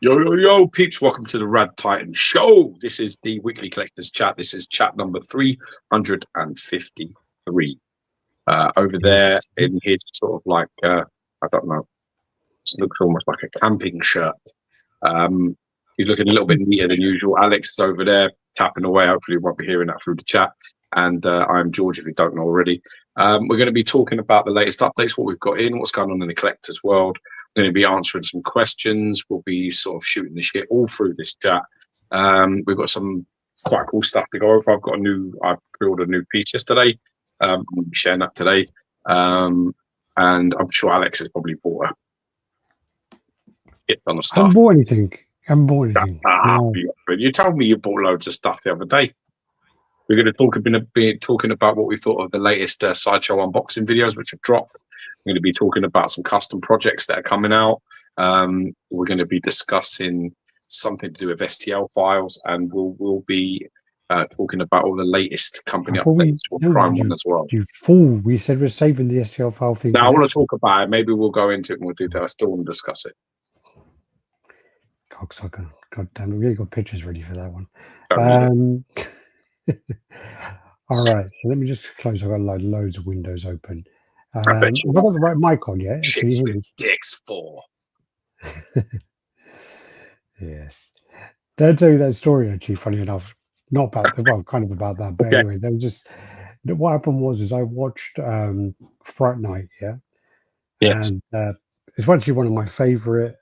Yo, yo, yo, peeps, welcome to the RaddTitan Show. This is the weekly collectors chat. This is chat number 353. Over there in his sort of like, I don't know, it looks almost like a camping shirt. He's looking a little bit neater than usual. Alex is over there tapping away. Hopefully you won't be hearing that through the chat. And I'm George, if you don't know already. We're going to be talking about the latest updates, what we've got in, what's going on in the collectors world. We're going to be answering some questions. We'll be sort of shooting the shit all through this chat. We've got some quite cool stuff to go over. I pre-ordered a new piece yesterday. We'll be sharing that today. And I'm sure Alex has probably bought a shit ton of stuff. I haven't bought anything. No. You told me you bought loads of stuff the other day. We're going to be talking about what we thought of the latest Sideshow unboxing videos, which have dropped. We're going to be talking about some custom projects that are coming out. We're going to be discussing something to do with STL files, and we'll be talking about all the latest company updates for Prime One as well. You fool! We said we're saving the STL file thing. Now I want to talk about it. Maybe we'll go into it and we'll do that. I still want to discuss it. Cocksucker! God damn it! We really got pictures ready for that one. All right, so let me just close. I've got like loads of windows open. I've got the right mic on, yeah? Chicks with dicks for. Yes. They'll tell you that story, actually, funny enough. Not about, well, kind of about that, but okay. Anyway, they were just, what happened was I watched Fright Night, yeah? Yes. And it's actually one of my favourite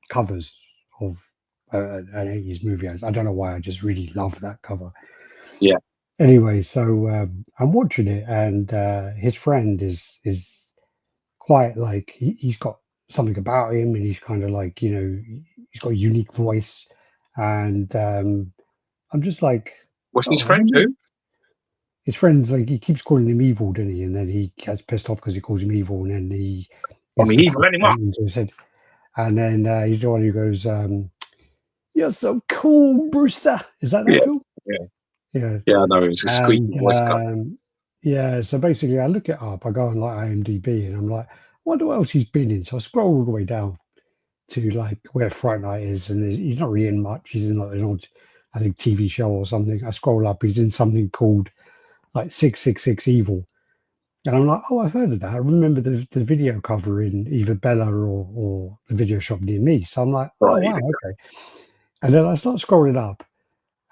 covers of an 80s movie. I don't know why, I just really love that cover. Yeah. Anyway, so I'm watching it, and his friend is quite like he's got something about him, and he's kind of like, you know, he's got a unique voice, and I'm just like, what's his friend too? His friend's like, he keeps calling him evil, doesn't he? And then he gets pissed off because he calls him evil, and then he's let him up. And then he's the one who goes, "You're so cool, Brewster." Is that film? Yeah. Yeah, I know, it was a squeaky voice cut. Yeah, so basically I look it up, I go on like IMDb, and I'm like, I wonder what else he's been in. So I scroll all the way down to like where Fright Night is, and he's not really in much. He's in like an old, I think, TV show or something. I scroll up, he's in something called like 666 Evil. And I'm like, oh, I've heard of that. I remember the video cover in either Bella or the video shop near me. So I'm like, oh, wow, okay. And then I start scrolling up,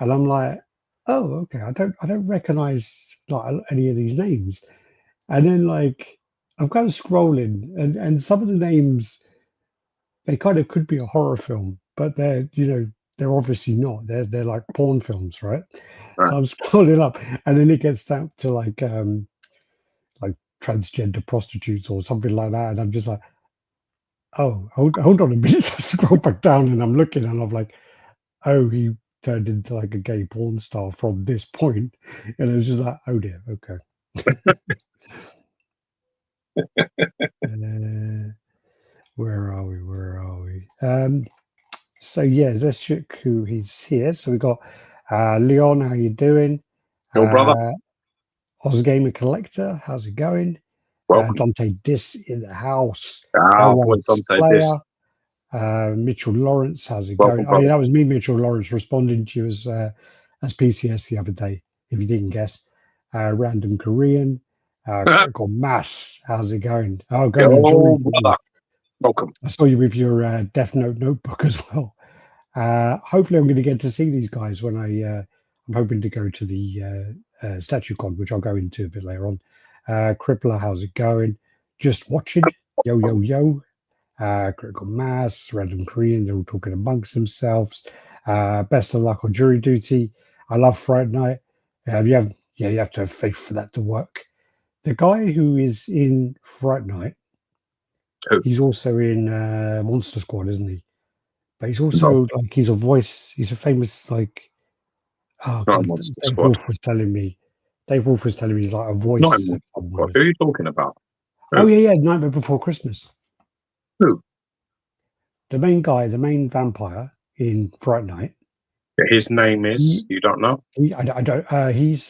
and I'm like, oh, okay, I don't recognize like any of these names. And then like I'm kind of scrolling, and some of the names, they kind of could be a horror film, but they're obviously not. They're like porn films, right? So I'm scrolling up, and then it gets down to like transgender prostitutes or something like that, and I'm just like, oh, hold on a minute. So I scroll back down, and I'm looking, and I'm like, oh, he turned into like a gay porn star from this point, and it was just like, oh dear, okay. Where are we? So yeah, let's check who he's here. So we got Leon, how you doing? Yo, brother. Ozgamer Collector, how's it going? Welcome. Dante Dis in the house. Boy, Dante Dis. Mitchell Lawrence, how's it going? Oh, yeah, that was me, Mitchell Lawrence, responding to you as PCS the other day, if you didn't guess. Random Korean, Critical Mass, how's it going? Oh, go enjoy. Welcome. I saw you with your Death Note notebook as well. Hopefully, I'm going to get to see these guys when I'm hoping to go to the StatueCon, which I'll go into a bit later on. Crippler, how's it going? Just watching. Yo. Critical Mass, Random Korean, they're all talking amongst themselves. Best of luck on jury duty. I love Fright Night. You have to have faith for that to work. The guy who is in Fright Night, he's also in Monster Squad, isn't he? But he's also like, he's a voice. He's a famous like. Oh, God, Dave Wolf was telling me he's like a voice. Who are you talking about? Oh yeah, Nightmare Before Christmas. Who? The main guy, the main vampire in Fright Night. His name is, you don't know? I don't. He's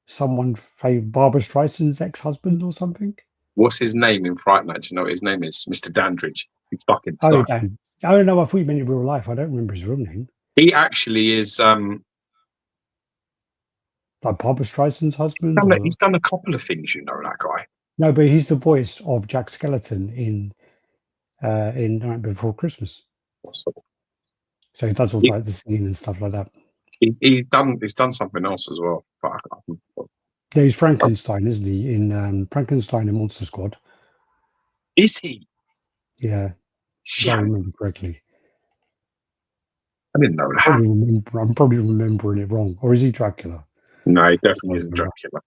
someone, Barbara Streisand's ex-husband or something. What's his name in Fright Night? Do you know what his name is? Mr. Dandridge. He's fucking. Oh, I don't know if we meant in real life. I don't remember his real name. He actually is. Like Barbra Streisand's husband? He's done a couple of things, you know, that guy. No, but he's the voice of Jack Skellington in Night Before Christmas. So he does all like the singing and stuff like that. He's done something else as well. But Yeah, he's Frankenstein, isn't he? In Frankenstein and Monster Squad. Is he? Yeah. If I remember correctly. I didn't know that. I'm probably remembering it wrong. Or is he Dracula? No, he definitely isn't Dracula.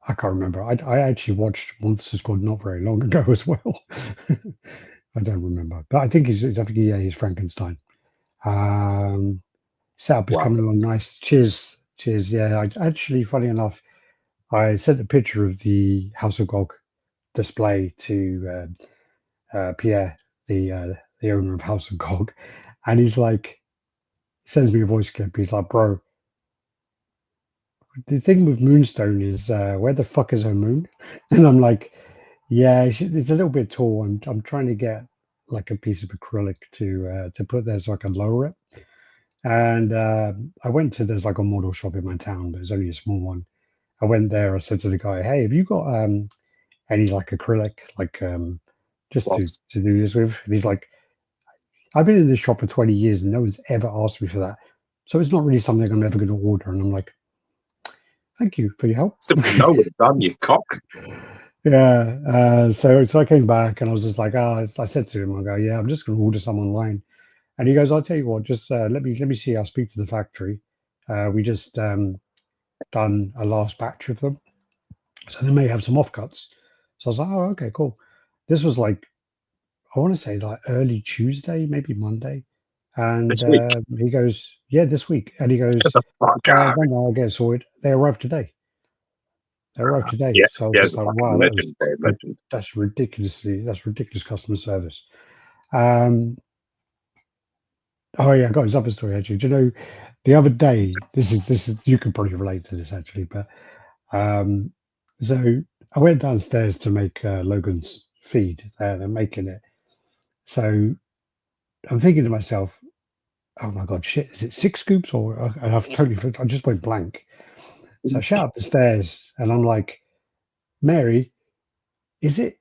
I can't remember. I actually watched Monster Squad not very long ago as well. I don't remember. But I think he's Frankenstein. Setup is coming along nice. Cheers. Yeah, actually, funny enough, I sent a picture of the House of Gog display to Pierre, the owner of House of Gog, and he's like, he sends me a voice clip. He's like, bro, the thing with Moonstone is where the fuck is her moon? And I'm like, yeah, it's a little bit tall. I'm trying to get like a piece of acrylic to put there so I can lower it. And I went to, there's like a model shop in my town, but it's only a small one. I went there. I said to the guy, hey, have you got any like acrylic, like just to do this with? And he's like, I've been in this shop for 20 years and no one's ever asked me for that. So it's not really something I'm ever going to order. And I'm like, thank you for your help. No, we're done, you cock. Yeah. So I came back and I was just like, I said to him, I go, yeah, I'm just going to order some online. And he goes, I'll tell you what, just let me see. I'll speak to the factory. We just done a last batch of them, so they may have some offcuts. So I was like, oh, okay, cool. This was like, I want to say like early Tuesday, maybe Monday. And he goes, yeah, this week. And he goes, I'll get it sorted. They arrived today. Yeah, so I was just like, wow, legend. That's ridiculous customer service. Oh yeah, I got his other story actually. Do you know, the other day, this is you can probably relate to this actually, but so I went downstairs to make Logan's feed. They're making it. So I'm thinking to myself, oh my god, shit, is it 6 scoops or I just went blank. So I shout up the stairs and I'm like, Mary, is it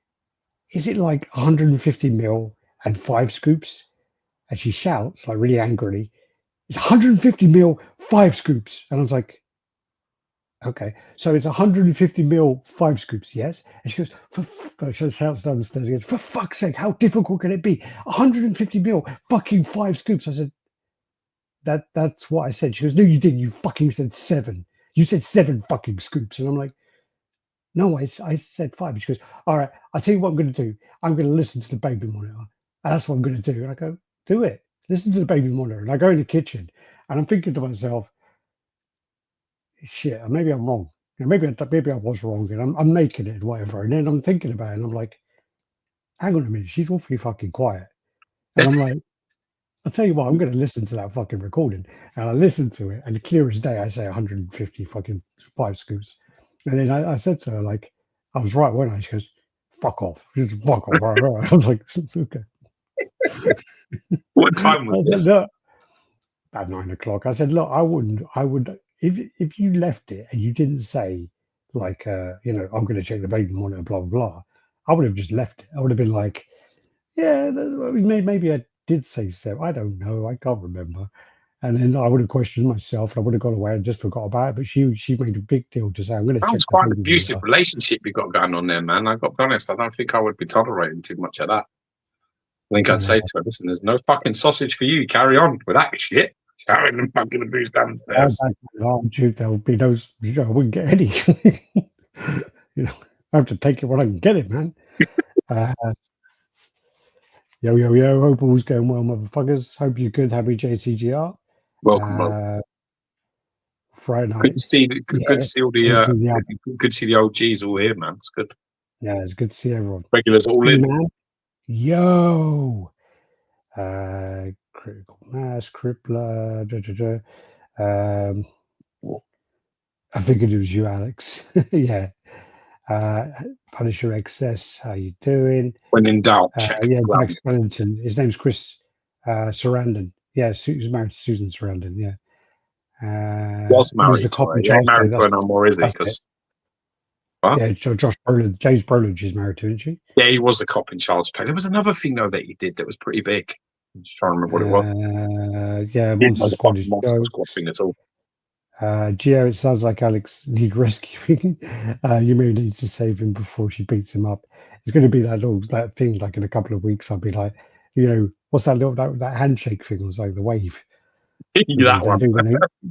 like 150 mil and 5 scoops? And she shouts like really angrily, it's 150 mil, 5 scoops. And I was like, okay, so it's 150 mil, 5 scoops, yes? And she goes, she shouts down the stairs again, for fuck's sake, how difficult can it be? 150 mil, fucking 5 scoops. I said, that's what I said. She goes, no, you didn't. You fucking said 7. You said 7 fucking scoops. And I'm like, no, I said 5. She goes, all right, I'll tell you what I'm going to do. I'm going to listen to the baby monitor. And that's what I'm going to do. And I go, do it. Listen to the baby monitor. And I go in the kitchen and I'm thinking to myself, shit, maybe I'm wrong. Maybe I was wrong and I'm making it, whatever. And then I'm thinking about it and I'm like, hang on a minute, she's awfully fucking quiet. And I'm like, I'll tell you what, I'm going to listen to that fucking recording. And I listened to it and clear as day, I say 150 fucking 5 scoops. And then I said to her, like, I was right, wasn't I? She goes, fuck off. She goes, fuck off. Right. I was like, okay. What time was this? Look, about 9 o'clock. I said, look, I would, if you left it and you didn't say, like, I'm going to check the baby monitor, blah, blah, blah, I would have just left it. I would have been like, yeah, maybe I did say so. I don't know. I can't remember. And then I would have questioned myself and I would have gone away and just forgot about it. But she made a big deal to say, I'm going to check. Sounds quite an abusive relationship you got going on there, man. I got to be honest, I don't think I would be tolerating too much of that. I think I'd say to her, listen, there's no fucking sausage for you. Carry on with that shit. Carrying them fucking abuse downstairs. There'll be those, I wouldn't get any. I have to take it when I can get it, man. Yo, hope all's going well, motherfuckers. Hope you're good. Happy JCGR. Welcome. Friday night. Good to see all the good to see the OGs all here, man. It's good. Yeah, it's good to see everyone. Regulars all in. Man. Yo. Critical Mass, Crippler. I figured it was you, Alex. Yeah. Punisher XS, how you doing? When in doubt, check. Max Wellington. His name's Chris Sarandon. Yeah, he was married to Susan Sarandon. Yeah. Was He was the married to cop her. in He ain't Charles Play. married to her no more, is he? That's it. Because what? Yeah, Josh Brolin, James Brolin, she's married to, isn't she? Yeah, he was the cop in Child's Play. There was another thing though that he did that was pretty big. I'm just trying to remember what it was. Yeah, Didn't know Monster the Squad fucking is Monster Joe. Squad thing at all. Geo, it sounds like Alex need rescuing. You may need to save him before she beats him up. It's going to be that thing. Like in a couple of weeks, I'll be like, what's that handshake thing? Or something, the wave. That one.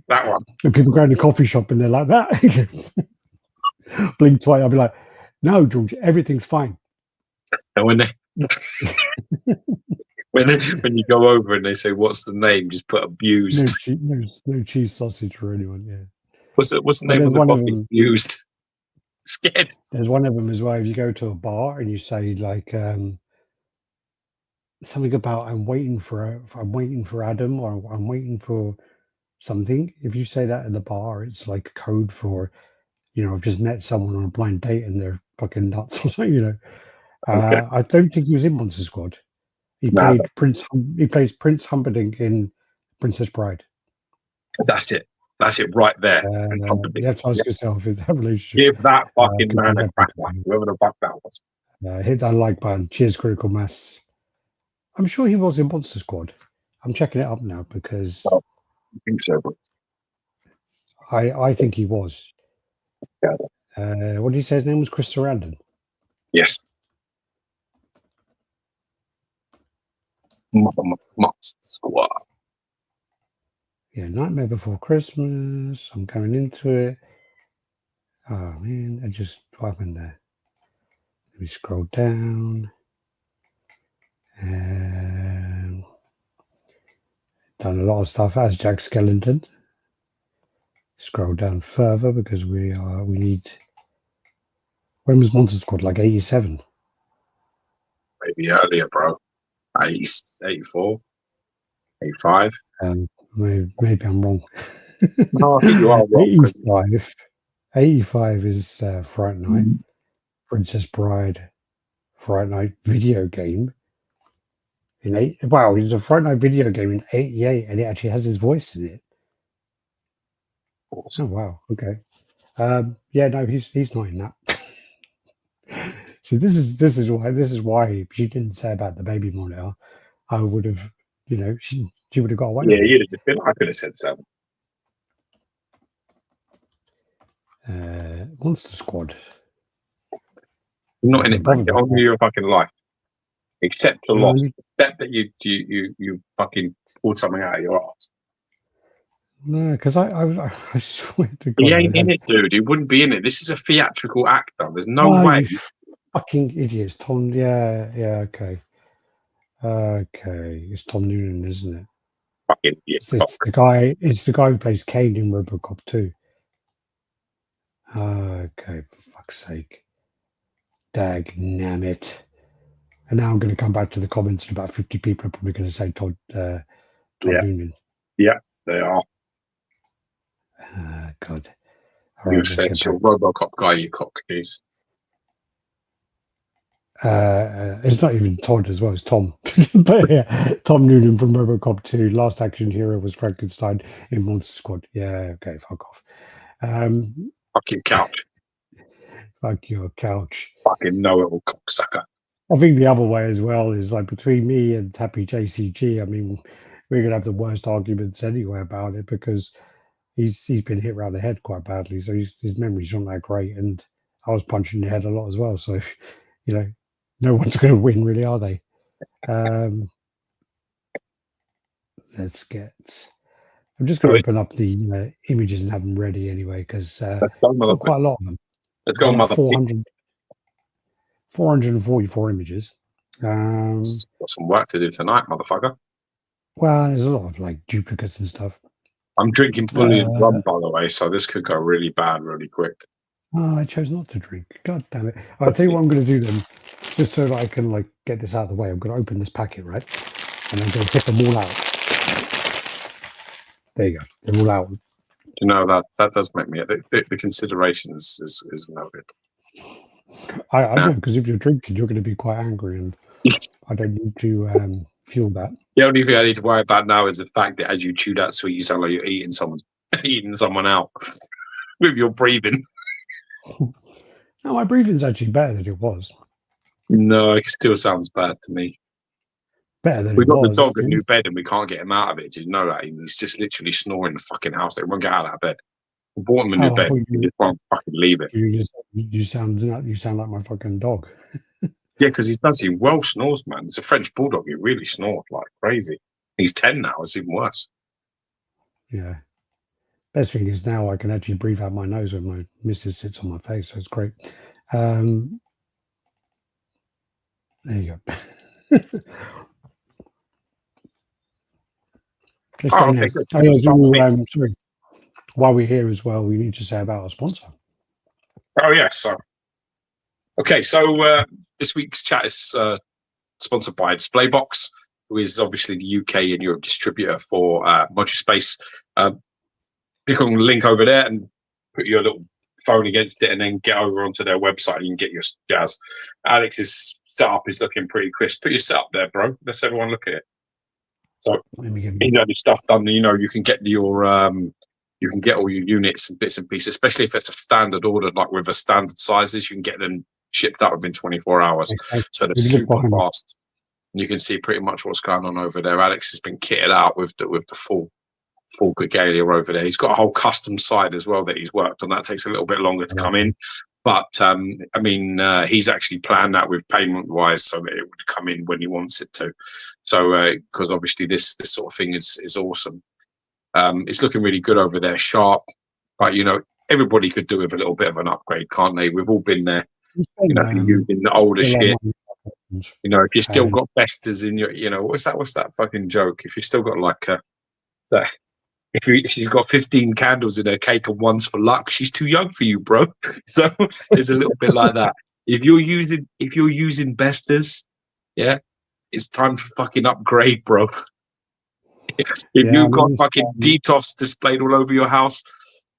That one. And people go in the coffee shop and they're like that. Blink twice. I'll be like, no, George, everything's fine. And when when you go over and they say, "What's the name?" Just put abused. No cheese sausage for anyone. Yeah. What's the name of the coffee? Abused. Scared. There's one of them as well. If you go to a bar and you say like something about I'm waiting for Adam, or I'm waiting for something. If you say that at the bar, it's like a code for, I've just met someone on a blind date and they're fucking nuts or something. Okay. I don't think he was in Monster Squad. He played Prince. He plays Prince Humperdinck in Princess Bride. That's it. That's it right there. You have to ask yourself if that relationship. Give that fucking man a crack, whoever the fuck that was. Hit that like button. Cheers, Critical Mass. I'm sure he was in Monster Squad. I'm checking it up now because I think so. I think he was. Yeah. What did he say his name was? Chris Sarandon. Yes. Monster Squad. Yeah, Nightmare Before Christmas. I'm going into it. Oh man, what happened there? Let me scroll down. Done a lot of stuff as Jack Skellington. Scroll down further because we need. When was Monster Squad? Like 87? Maybe earlier, bro. 84, 85. Maybe I'm wrong. No, I think you are wrong. 85 is Fright Night. Princess Bride, Fright Night video game. Wow, it's a Fright Night video game in 88, and it actually has his voice in it. Awesome. Oh wow, okay. Yeah, no, he's not in that. See, this is why she didn't say about the baby monitor. I would have, she would have got away. Yeah, you'd have just been. I could have said so. Monster Squad. Not in it. Break it on your fucking life. Except for loss. Except that you fucking pulled something out of your ass. No, because I swear to God, he ain't in it, dude. He wouldn't be in it. This is a theatrical actor. There's no way. You fucking idiots, Tom. Yeah, okay. Okay, it's Tom Noonan, isn't it? Fucking idiot. It's the guy who plays Kane in RoboCop 2. Okay, for fuck's sake. Dagnamit. And now I'm going to come back to the comments, and about 50 people are probably going to say Todd Noonan. Yeah, they are. God. You said your RoboCop guy, you cockneys. It's not even Todd as well, it's Tom. But yeah, Tom Noonan from RoboCop 2. Last action hero was Frankenstein in Monster Squad. Yeah, okay, fuck off. Fucking couch. Fuck your couch. Fucking know-it-all cocksucker. I think the other way as well is like between me and Happy JCG, I mean, we're going to have the worst arguments anyway about it because he's been hit around the head quite badly. So his memory's not that great. And I was punching the head a lot as well. So, no one's going to win, really, are they? Let's get. I'm just going to open up the images and have them ready anyway because I've got quite a lot of them. Let's go, mother. 444 images. Got some work to do tonight, motherfucker. Well, there's a lot of like duplicates and stuff. I'm drinking bully and rum, by the way, so this could go really bad really quick. Oh, I chose not to drink. God damn it. I'll tell you what I'm going to do then, just so that I can like get this out of the way. I'm going to open this packet, right? And I'm going to take them all out. There you go. They're all out. You know, that does make me... The consideration is noted. I know, because if you're drinking, you're going to be quite angry, and I don't need to fuel that. The only thing I need to worry about now is the fact that as you chew that sweet, you sound like you're eating someone out with your breathing. No, my breathing's actually better than it was. No, it still sounds bad to me. Better than We it got was. the dog a new bed and we can't get him out of it. Did you know that? He's just literally snoring in the fucking house. They won't get out of that bed. We bought him a new bed. He just won't fucking leave it. You sound like my fucking dog. Yeah, because he well snores, man. It's a French bulldog. He really snores like crazy. He's 10 now. It's even worse. Yeah. Best thing is now I can actually breathe out my nose when my missus sits on my face, so it's great. There you go. Let's go now. Sorry. While we're here as well, we need to say about our sponsor. Oh, yes. So this week's chat is sponsored by Displaybox, who is obviously the UK and Europe distributor for Module Space. Click on the link over there and put your little phone against it and then get over onto their website and you can get your jazz. Alex's setup is looking pretty crisp. Put your setup there, bro. Let's everyone look at it. So you know, the stuff done, you know, you can get you can get all your units and bits and pieces, especially if it's a standard order, like with a standard sizes, you can get them shipped out within 24 hours. Okay. So they're super fast. And you can see pretty much what's going on over there. Alex has been kitted out with the full regalia over there. He's got a whole custom side as well that he's worked on. That takes a little bit longer to come in. But, he's actually planned that with payment-wise so that it would come in when he wants it to. So, because obviously this sort of thing is awesome. It's looking really good over there, sharp. But, you know, everybody could do with a little bit of an upgrade, can't they? We've all been there. You know, if you're using the older shit. You know, if you still got besters in your, you know, what's that fucking joke? If you still got like if you've got 15 candles in a cake and one's for luck, she's too young for you, bro. So it's a little bit like that. If you're using besters, yeah, it's time to fucking upgrade, bro. If you've got fucking DTOFs displayed all over your house,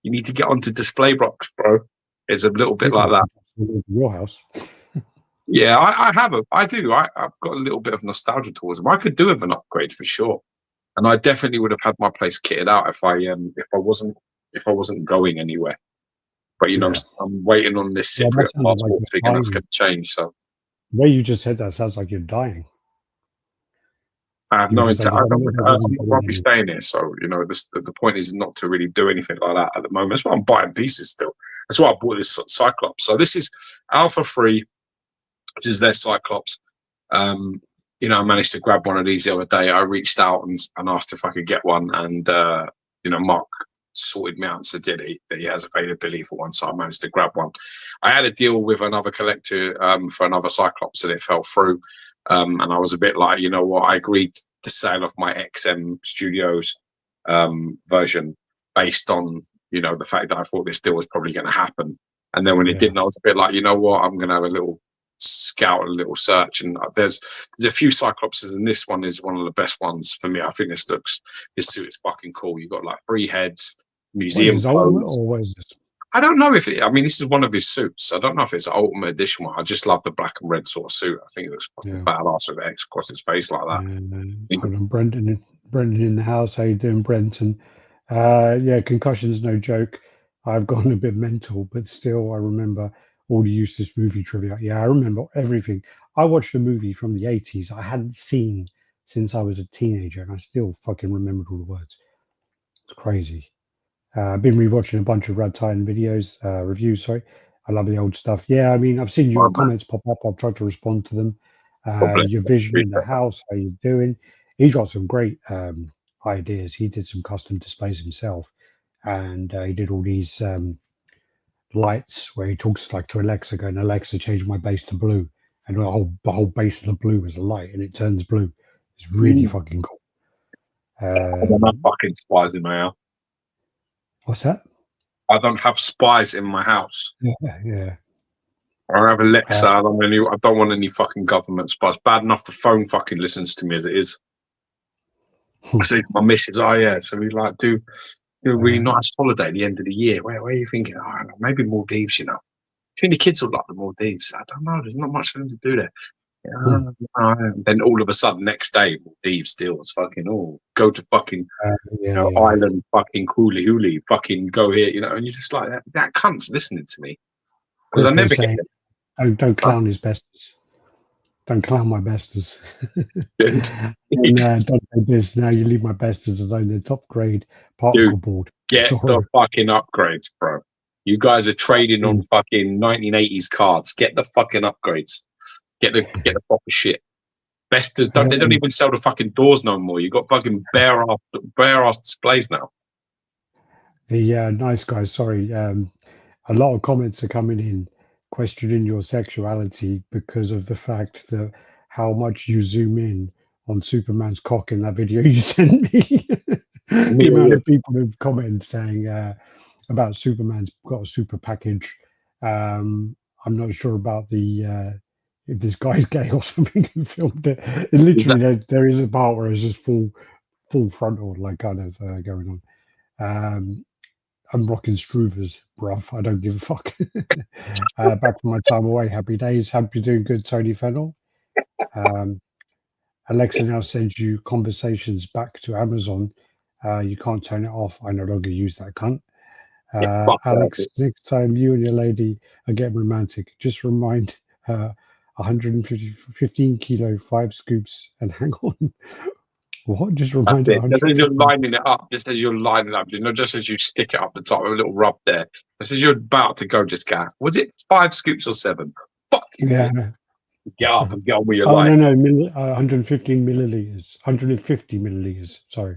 you need to get onto Displaybox, bro. It's a little bit like that. Your house. Yeah, I have I do. I've got a little bit of nostalgia towards them. I could do with an upgrade for sure, and I definitely would have had my place kitted out if I wasn't going anywhere. But you know, I'm waiting on this Cypriot passport thing, and that's going to change. So the way you just said that sounds like you're dying. I have no intent. I'll be staying here. So you know, the point is not to really do anything like that at the moment. That's why I'm buying pieces still. That's why I bought this Cyclops. So this is Alpha 3. This is their Cyclops. You know, I managed to grab one of these the other day. I reached out and asked if I could get one, and you know, Mark sorted me out and said that he has availability for one, so I managed to grab one. I had a deal with another collector for another Cyclops, and it fell through. And I was a bit like, you know what? I agreed the sale of my XM Studios version based on, you know, the fact that I thought this deal was probably going to happen. And then when it didn't, I was a bit like, you know what? I'm going to have a little scout, a little search. And there's a few Cyclopses, and this one is one of the best ones for me. I think this suit is fucking cool. You got like 3 heads, museum clothes. Or what is this? I don't know if this is one of his suits. I don't know if it's an Ultimate Edition one. I just love the black and red sort of suit. I think it looks fucking badass with X across his face like that. Hold on, Brendan in the house. How you doing, Brenton? Concussion's no joke. I've gone a bit mental, but still I remember all the useless movie trivia. Yeah, I remember everything. I watched a movie from the 80s I hadn't seen since I was a teenager, and I still fucking remembered all the words. It's crazy. I've been rewatching a bunch of RaddTitan videos, reviews, sorry. I love the old stuff. Yeah, I mean, I've seen your comments pop up. I've tried to respond to them. Your vision in the house, how you doing? He's got some great ideas. He did some custom displays himself. And he did all these lights where he talks like to Alexa, going, Alexa, change my base to blue. And the whole base of the blue is a light, and it turns blue. It's really fucking cool. I don't have fucking spies in my house. What's that? I don't have spies in my house. Yeah. I have Alexa. I don't want any fucking government spies. Bad enough the phone fucking listens to me as it is. I say to my missus, so we like do a really nice holiday at the end of the year. Where are you thinking? I don't know, maybe Maldives, you know. I think the kids will like the Maldives. I don't know. There's not much for them to do there. Then all of a sudden, next day, Maldives steals fucking go to fucking island, fucking Cooley Hooly, fucking go here, and you're just like that cunt's listening to me. Because I never saying, don't clown his besters. Don't clown my besters. Dude. And don't do this. Now you leave my besters alone. The top grade particle board. Get the fucking upgrades, bro. You guys are trading on fucking 1980s cards. Get the fucking upgrades. Get the proper shit. Besters they don't even sell the fucking doors no more. You got fucking bare ass displays now. The nice guys, sorry. A lot of comments are coming in questioning your sexuality because of the fact that how much you zoom in on Superman's cock in that video you sent me. The amount of people who've commented saying about Superman's got a super package. I'm not sure about the if this guy's gay or something who filmed it. Literally, there is a part where it's just full frontal, like kind of going on. I'm rocking Struvers, bruv. I don't give a fuck. Back from my time away. Happy days. Hope you're doing good, Tony Fennell. Alexa now sends you conversations back to Amazon. You can't turn it off. I no longer use that cunt. Alex, next time you and your lady are getting romantic, just remind her 15 kilo, 5 scoops, and hang on. What? Just remind her. Just as you're lining it up, just as you stick it up the top, a little rub there. Just as you're about to go, just go, was it 5 scoops or 7? Fuck you. Yeah. Get up and get on with your life. No, 115 milliliters. 150 milliliters. Sorry.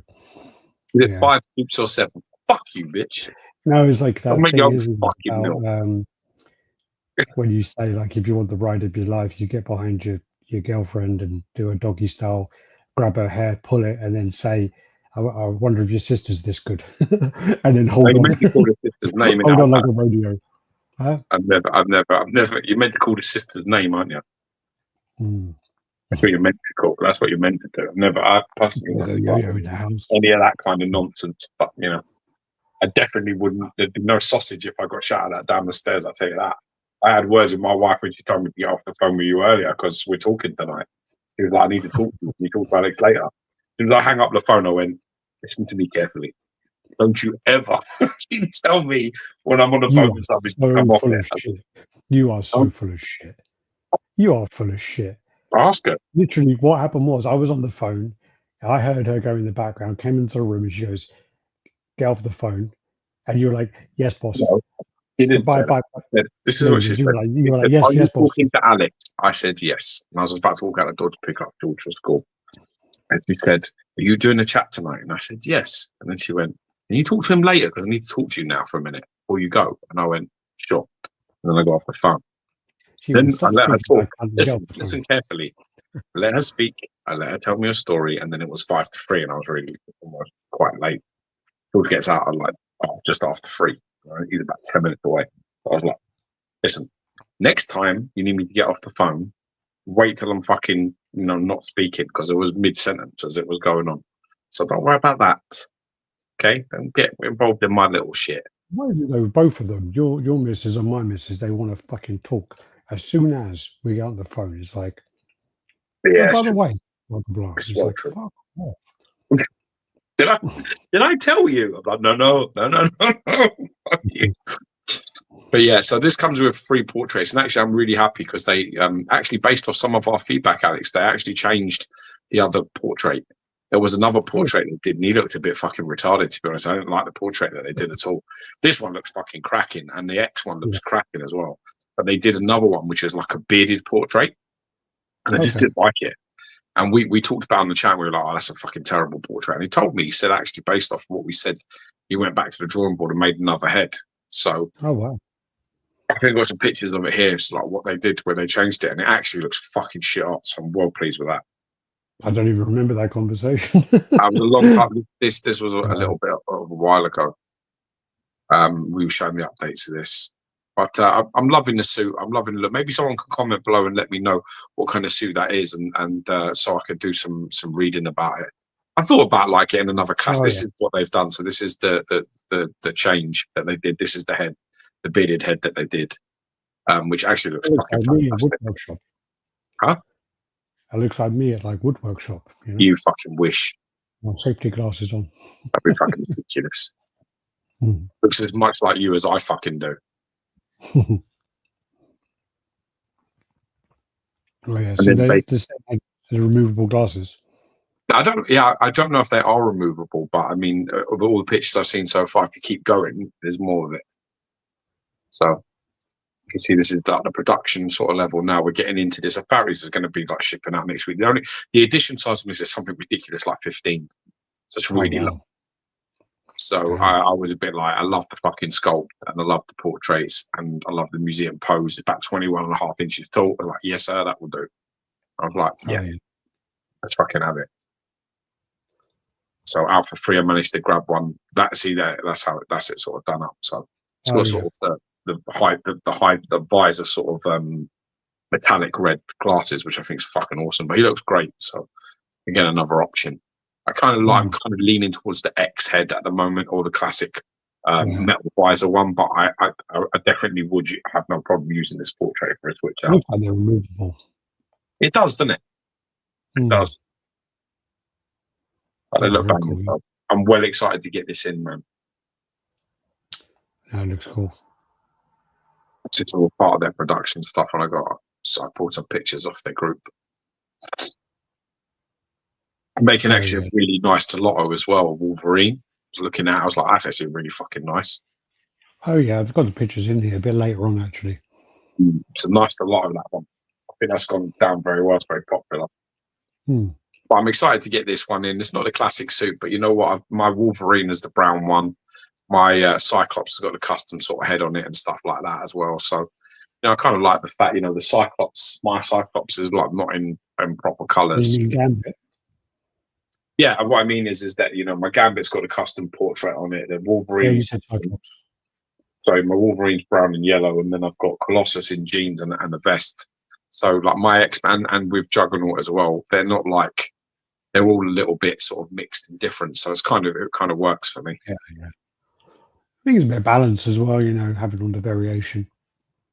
Is it 5 scoops or 7? Fuck you, bitch. No, it's like that thing about, when you say, like, if you want the ride of your life, you get behind your girlfriend and do a doggy style, grab her hair, pull it, and then say, I wonder if your sister's this good. And then hold on. You meant to call the sister's name. Hold on like a rodeo. Huh? I've never. You meant to call the sister's name, aren't you? That's what you're meant to call. That's what you're meant to do. I personally any of that kind of nonsense. But I definitely wouldn't. There'd be no sausage if I got shouted at down the stairs. I'll tell you that. I had words with my wife when she told me to get off the phone with you earlier because we're talking tonight. She was like, I need to talk to you. Can you talk about it later? As soon as I hang up the phone, I went, listen to me carefully. Don't you ever tell me when I'm on the phone with somebody to come off it. You are so full of shit. You are full of shit. Ask her. Literally, what happened was I was on the phone. I heard her go in the background, came into the room, and she goes, get off the phone. And you were like, yes, boss. No, she didn't bye. This is what she said. You were like, yes, are you boss. Talking to Alex? I said yes. And I was about to walk out the door to pick up George for school. And she said, are you doing a chat tonight? And I said, yes. And then she went, can you talk to him later? Because I need to talk to you now for a minute before you go. And I went, sure. And then I got off the phone. Then I let her talk. Listen carefully. Let her speak. I let her tell me a story. And then it was 5 to 3. And I was really almost quite late. George gets out at just after 3. Right? He's about 10 minutes away. So I was like, listen, next time you need me to get off the phone, wait till I'm fucking, not speaking because it was mid-sentence as it was going on. So don't worry about that. Okay? Don't get involved in my little shit. Why do they, both of them, your missus and my missus, they want to fucking talk. As soon as we get on the phone, it's like, yeah, by the way, blah, blah, blah. It's like, fuck off. Did I tell you? I'm like, no. Fuck you. But yeah, so this comes with 3 portraits, and actually, I'm really happy because they actually, based off some of our feedback, Alex, they actually changed the other portrait. There was another portrait that did, and he looked a bit fucking retarded, to be honest. I didn't like the portrait that they did at all. This one looks fucking cracking, and the X one looks cracking as well. But they did another one, which is like a bearded portrait, and I just didn't like it. And we talked about in the chat, we were like, oh, that's a fucking terrible portrait. And he told me, he said, actually, based off what we said, he went back to the drawing board and made another head. So, oh, wow. I think I've got some pictures of it here. It's like what they did where they changed it, and it actually looks fucking shit hot. So I'm well pleased with that. I don't even remember that conversation. That was a long time. This was a little bit of a while ago. We were showing the updates of this. But I'm loving the suit. I'm loving the look. Maybe someone can comment below and let me know what kind of suit that is, and so I could do some reading about it. I thought about getting another class. This is what they've done. So this is the change that they did. This is the head, the bearded head that they did, which actually looks fucking fantastic. Huh? It looks like me at like wood workshop. You know, You fucking wish. my safety glasses on. That'd be fucking ridiculous. Mm. Looks as much like you as I fucking do. Oh yeah, And so then they basically, the same like the removable glasses. I don't know if they are removable, but I mean, of all the pictures I've seen so far, if you keep going, there's more of it. So you can see this is like the production sort of level now. We're getting into this. Apparently, this is going to be like shipping out next week. The edition size of this is something ridiculous, like 15. So it's really low. So I was a bit like, I love the fucking sculpt and I love the portraits and I love the museum pose. It's about 21.5 inches tall. I'm like, yes, sir, that will do. I was like, yeah, let's fucking have it. So out for free, I managed to grab one. That's it sort of done up. So it's got sort of the visor sort of metallic red glasses, which I think is fucking awesome. But he looks great. So again, another option. I'm kind of leaning towards the X head at the moment, or the classic metal visor one. But I definitely would have no problem using this portrait for a switch out. Looks like they're removable. It does, doesn't it? It does. They look banging. So I'm well excited to get this in, man. That looks cool. It's all part of their production stuff, and I pulled some pictures off their group. I'm making actually a really nice Lotto as well, Wolverine. I was looking at it, I was like, that's actually really fucking nice. Oh yeah, I've got the pictures in here a bit later on actually. It's a nice Lotto, that one. I think that's gone down very well. It's very popular. But I'm excited to get this one in. It's not a classic suit, but you know what? My Wolverine is the brown one. My Cyclops has got a custom sort of head on it and stuff like that as well. So, I kind of like the fact, the Cyclops, my Cyclops is like not in proper colours. You mean Gambit? Yeah, and what I mean is that, my Gambit's got a custom portrait on it. The Wolverine. Yeah, you said Cyclops. Sorry, my Wolverine's brown and yellow, and then I've got Colossus in jeans and a vest. So, like my X-Man and with Juggernaut as well, they're not like, they're all a little bit sort of mixed and different. So it kind of works for me. Yeah. I think it's a bit of balance as well, having all the variation.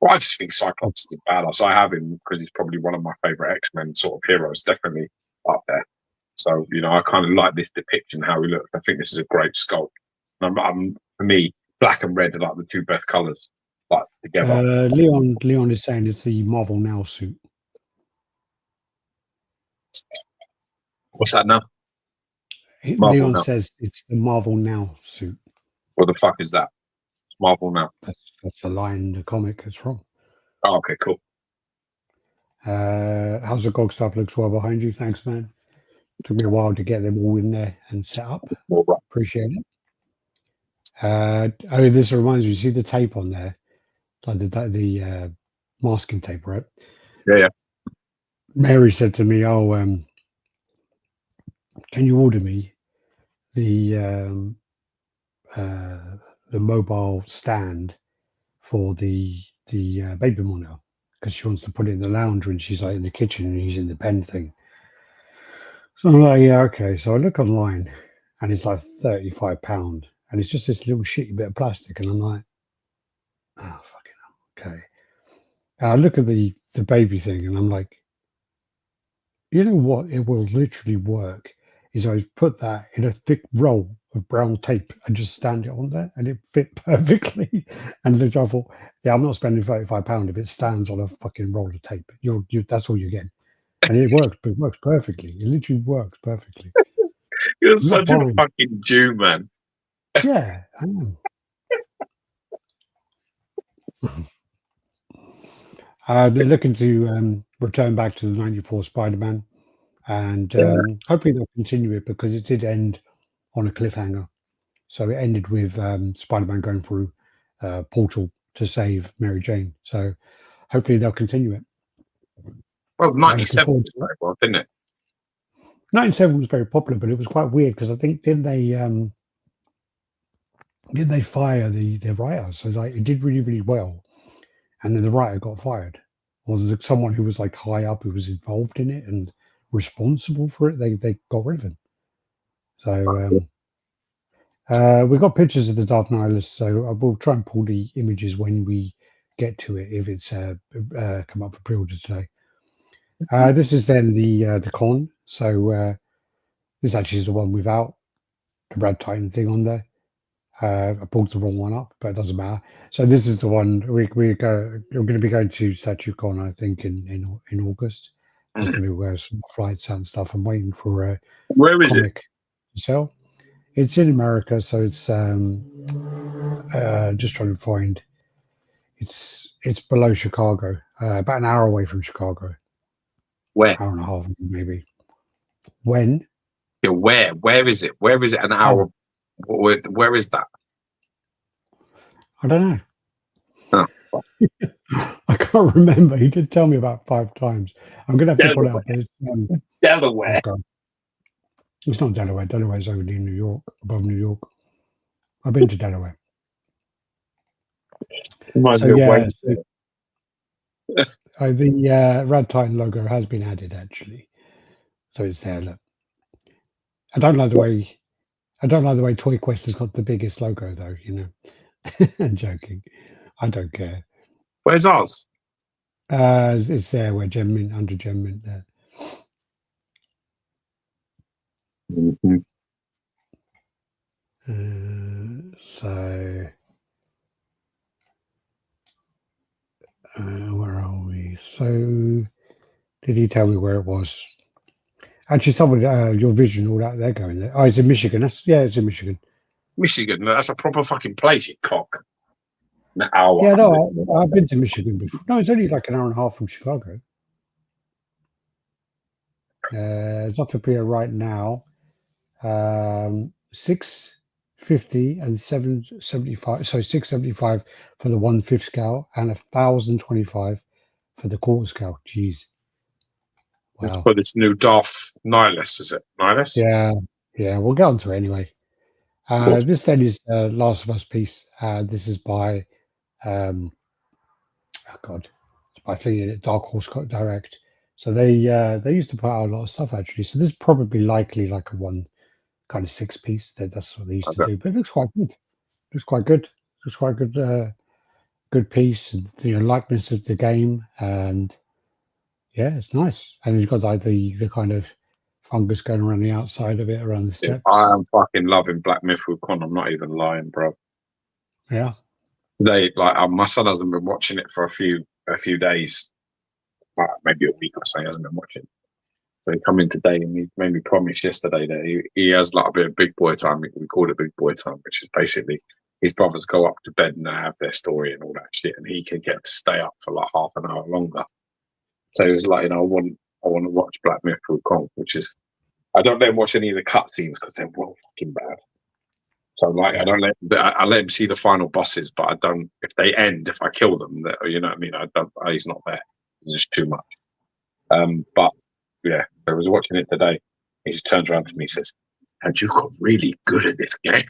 Well, I just think Cyclops is badass. I have him because he's probably one of my favourite X-Men sort of heroes, definitely up there. So, I kind of like this depiction, how he looks. I think this is a great sculpt. For me, black and red are like the two best colours, like together. Leon is saying it's the Marvel Now suit. What's that now? Leon says it's the Marvel Now suit. What the fuck is that? It's Marvel Now. That's the line in the comic it's from. Oh, okay, cool. How's the GOG stuff? Looks well behind you. Thanks, man. Took me a while to get them all in there and set up. Appreciate it. This reminds me. See the tape on there, like the masking tape, right? Yeah. Mary said to me, "Oh, can you order me the mobile stand for the baby monitor, because she wants to put it in the lounge when she's like in the kitchen and using the pen thing." So I'm like, yeah, okay. So I look online and it's like £35 and it's just this little shitty bit of plastic. And I'm like, oh, fucking hell, okay. I look at the baby thing and I'm like, you know what? It will literally work is I put that in a thick roll of brown tape and just stand it on there and it fit perfectly. And I thought, yeah, I'm not spending £35 if it stands on a fucking roll of tape. That's all you get. And it works, but it works perfectly. It literally works perfectly. You're such a fucking Jew, man. Yeah, I am. They're looking to return back to the 94 Spider-Man. And hopefully they'll continue it because it did end on a cliffhanger. So it ended with Spider-Man going through Portal to save Mary Jane. So hopefully they'll continue it. Well, 97 was very well, didn't it? 97 was very popular, but it was quite weird because I think didn't they fire the writer? So like it did really, really well, and then the writer got fired, or someone who was like high up who was involved in it and responsible for it. They got rid of him. So we got pictures of the Dark Nihilist, so I will try and pull the images when we get to it if it's come up for pre-order today. This is then the con. So this actually is the one without the RaddTitan thing on there. I pulled the wrong one up, but it doesn't matter. So this is the one we're going to be going to Statue Con, I think, in August. Just going to wear some flights and stuff. I'm waiting for a Where is comic to sell. It's in America, so it's just trying to find. It's below Chicago, about an hour away from Chicago. Where? Hour and a half, maybe. When? Yeah, where? Where is it? Where is it? An hour? Where is that? I don't know. Oh. I can't remember. He did tell me about 5 times. I'm going to have to put it up. Delaware. It's not Delaware. Delaware's over in New York, above New York. I've been to Delaware. So yeah, the RaddTitan logo has been added actually, so it's there. Look, I don't like the way Toy Quest has got the biggest logo though. You know, I'm joking. I don't care. Where's ours? It's there where Gemmint under Gemmint there. Mm-hmm. So where are we? So did he tell me where it was? Actually, somebody, your vision, all that, they're going there. Oh, it's in Michigan. It's in Michigan. Michigan, that's a proper fucking place, you cock. An hour. Yeah, no, I've been to Michigan before. No, it's only like an hour and a half from Chicago. It's up for here right now. 650 and 775. So 675 for the 1/5 scale and 1,025 for the quarter scale. Jeez. Wow. For this new Darth Nihilus, is it? Nihilus? Yeah, we'll get onto it anyway. This then is Last of Us piece. This is by it's by Dark Horse Direct. So they used to put out a lot of stuff actually. So this is probably likely like a 1 kind of 6 piece. That's what they used to do. But it looks quite good. Looks quite good. Good piece. And, likeness of the game, and yeah, it's nice. And you've got like the kind of fungus going around the outside of it, around the steps. I am fucking loving Black Myth with Con. I'm not even lying, bro. Yeah. My son hasn't been watching it for a few days, maybe a week or so. He hasn't been watching. So he come in today and he made me promise yesterday that he has like a bit of big boy time. We call it big boy time, which is basically his brothers go up to bed and they have their story and all that shit, and he can get to stay up for like half an hour longer. So he was like, I want to watch Black Myth with Con, which is, I don't let him watch any of the cutscenes because they're well fucking bad. So I let him see the final bosses, but I don't. If they end, if I kill them, you know what I mean. I don't. He's not there. It's just too much. But yeah, I was watching it today. He just turns around to me and says, "And you've got really good at this game.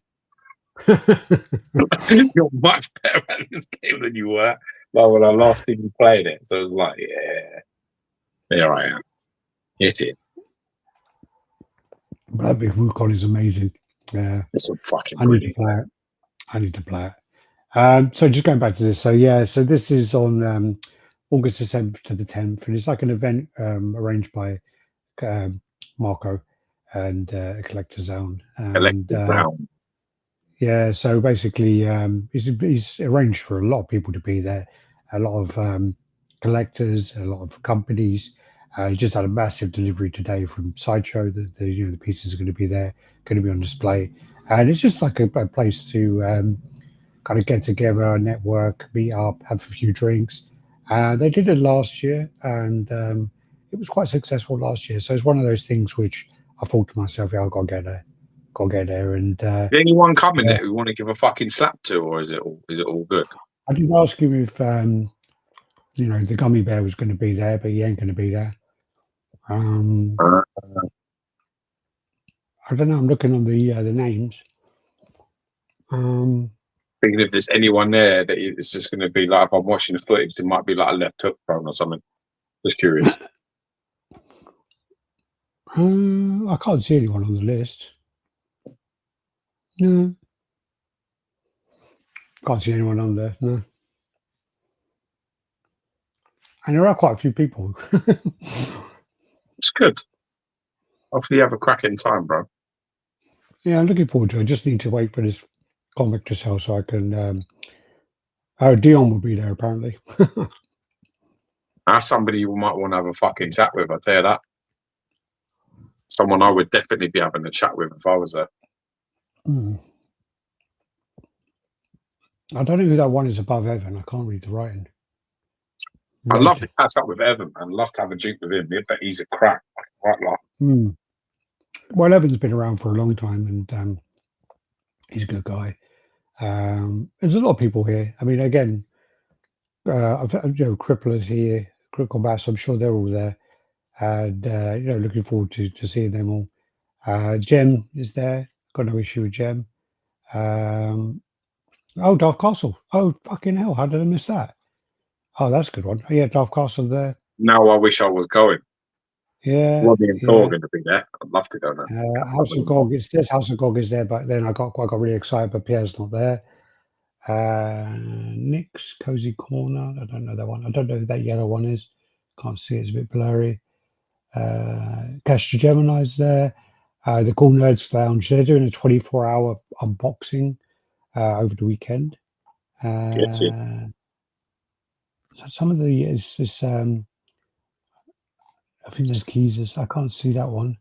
You're much better at this game than you were like when I last seen you playing it." So I was like, "Yeah, there I am. Hit it." Black Myth Wukong is amazing. It's a fucking I need to play it. So just going back to this. So this is on August the 7th to the 10th, and it's like an event arranged by Marco and a Collector Zone. Yeah, so basically it's arranged for a lot of people to be there, a lot of collectors, a lot of companies. He just had a massive delivery today from Sideshow. The pieces are going to be there, going to be on display, and it's just like a place to kind of get together, network, meet up, have a few drinks. They did it last year, and it was quite successful last year. So it's one of those things which I thought to myself, yeah, I've got to get there. And anyone coming there we want to give a fucking slap to, or is it all good? I did ask him if the gummy bear was going to be there, but he ain't going to be there. I don't know. I'm looking on the names. Thinking if there's anyone there that it's just going to be like, if I'm watching the footage, it might be like a left hook thrown or something. Just curious. I can't see anyone on the list. No. Can't see anyone on there. No. And there are quite a few people. It's good. Hopefully you have a cracking time, bro. Yeah, I'm looking forward to it. I just need to wait for this comic to sell so I can. Dion will be there apparently. That's somebody you might want to have a fucking chat with, I'll tell you that. Someone I would definitely be having a chat with if I was there. I don't know who that one is above Evan. I can't read the writing. I'd love to catch up with Evan, man. I'd love to have a drink with him. I bet he's a crack. Well, Evan's been around for a long time and he's a good guy. There's a lot of people here. I mean, again, Cripplers here, Critical Bass, I'm sure they're all there. And, looking forward to seeing them all. Jem is there. Got no issue with Jem. Darth Castle. Oh, fucking hell. How did I miss that? Oh, that's a good one. Oh, yeah, Darth Castle there. Now I wish I was going. Yeah. Rodney and Thor are going to be there. I'd love to go there. House of Gog is this. House of Gog is there, but then I got really excited, but Pierre's not there. Nick's Cozy Corner. I don't know that one. I don't know who that yellow one is. Can't see it. It's a bit blurry. Castor Gemini's there. The Cool Nerds Lounge. They're doing a 24-hour unboxing over the weekend. So some of the I think there's Keezers. I can't see that one.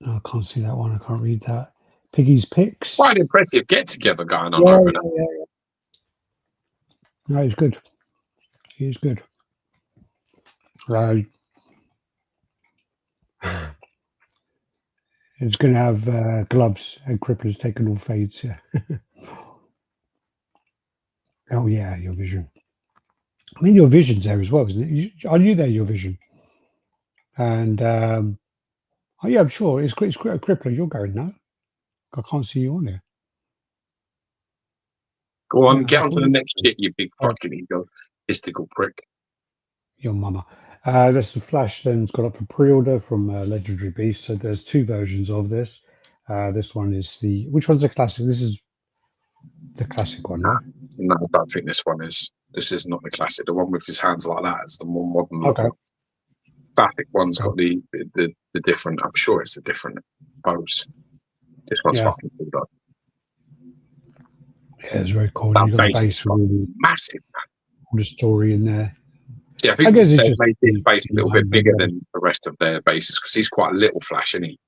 No, I can't see that one. I can't read that. Piggy's Picks. Quite an impressive get-together going on over there. Yeah. No, he's good. He's good. It's going to have gloves and Cripplers taking all fades. Yeah. Oh, yeah, your vision. I mean, your vision's there as well, isn't it? Are you there, your vision? And, oh, yeah, I'm sure. It's Crippler. You're going now. I can't see you on there. Go on, get on to the next shit, you big fucking egotistical prick. Your mama. That's the Flash then. It's got up for pre-order from Legendary Beast. So there's two versions of this. This one is which one's the classic? This is the classic one, no? No, I don't think this one is. This is not the classic. The one with his hands like that is the more modern look. Okay. Classic one's got the different. I'm sure it's a different pose. This one's fucking cool though. Yeah, it's very cool. That You got the base base is massive. All the story in there. Yeah, I guess it's just made his base a little bit bigger than the rest of their bases because he's quite a little Flash, isn't he?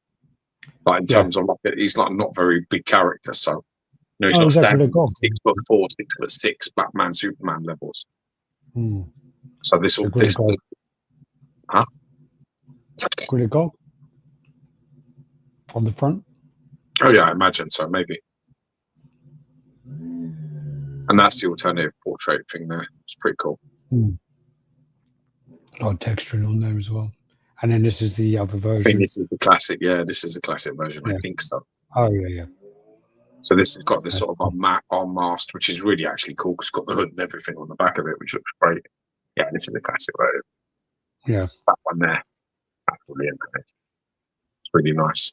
Like in terms of he's like not very big character, so he's not standing 6'4", 6'6", Batman, Superman levels. So this huh? Gog on the front. Oh yeah, I imagine so, maybe. And that's the alternative portrait thing there. It's pretty cool. A lot of texturing on there as well. And then this is the other version. I think this is the classic. Yeah, this is the classic version. I think so. Oh yeah. So this has got this sort of unmasked, which is really actually cool because it's got the hood and everything on the back of it, which looks great. Yeah, this is the classic version. Yeah. That one there. That's brilliant. It's really nice.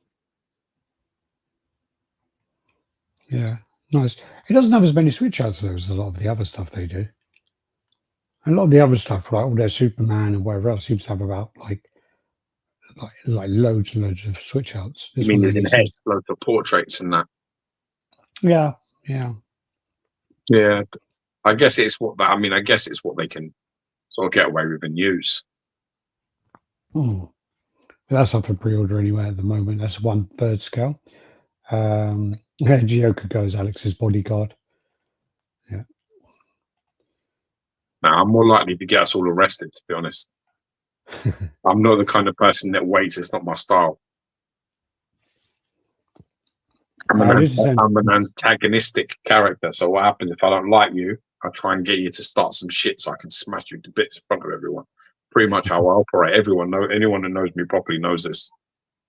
Yeah, nice. It doesn't have as many switch outs though as a lot of the other stuff they do. And a lot of the other stuff, like all their Superman and whatever else, seems to have about like loads and loads of switch outs. You mean there's in head loads of portraits and that? Yeah. I guess it's what they can sort of get away with and use. But that's up for pre-order anyway at the moment. That's 1/3 scale. Geo could go as Alex's bodyguard. Yeah. Now, I'm more likely to get us all arrested, to be honest. I'm not the kind of person that waits. It's not my style. I'm an antagonistic character. So what happens if I don't like you? I try and get you to start some shit so I can smash you to bits in front of everyone. Pretty much how I operate. Anyone who knows me properly knows this.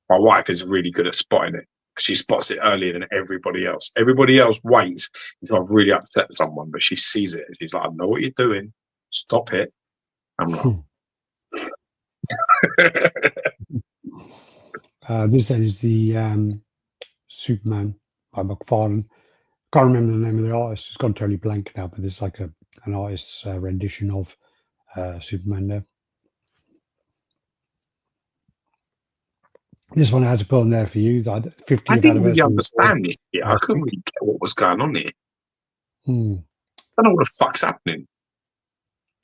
My wife is really good at spotting it. She spots it earlier than everybody else. Everybody else waits until I've really upset someone, but she sees it and she's like, I know what you're doing. Stop it. I'm like... This then is the Superman by McFarlane. Can't remember the name of the artist. It's gone totally blank now, but there's like a an artist's rendition of Superman there. This one I had to put on there for you. The 50th I didn't really anniversary. understand this here. I couldn't really get what was going on here. I don't know what the fuck's happening.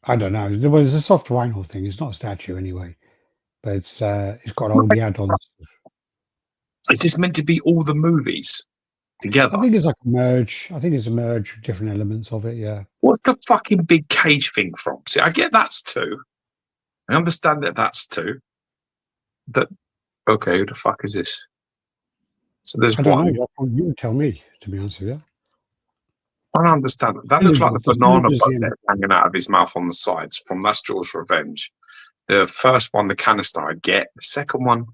I don't know. Well, it's a soft vinyl thing. It's not a statue anyway, but it's got all the add-ons. Is this meant to be all the movies together? I think it's like a merge. I think it's a merge of different elements of it. Yeah. What's the fucking big cage thing from? See, I get that's two. I understand that that's two. But okay, who the fuck is this? So there's one. Know. You would tell me, to be honest with you. I don't understand. That looks like the banana boat there hanging out of his mouth on the sides. That's Jaws Revenge. The first one, the canister, I get. The second one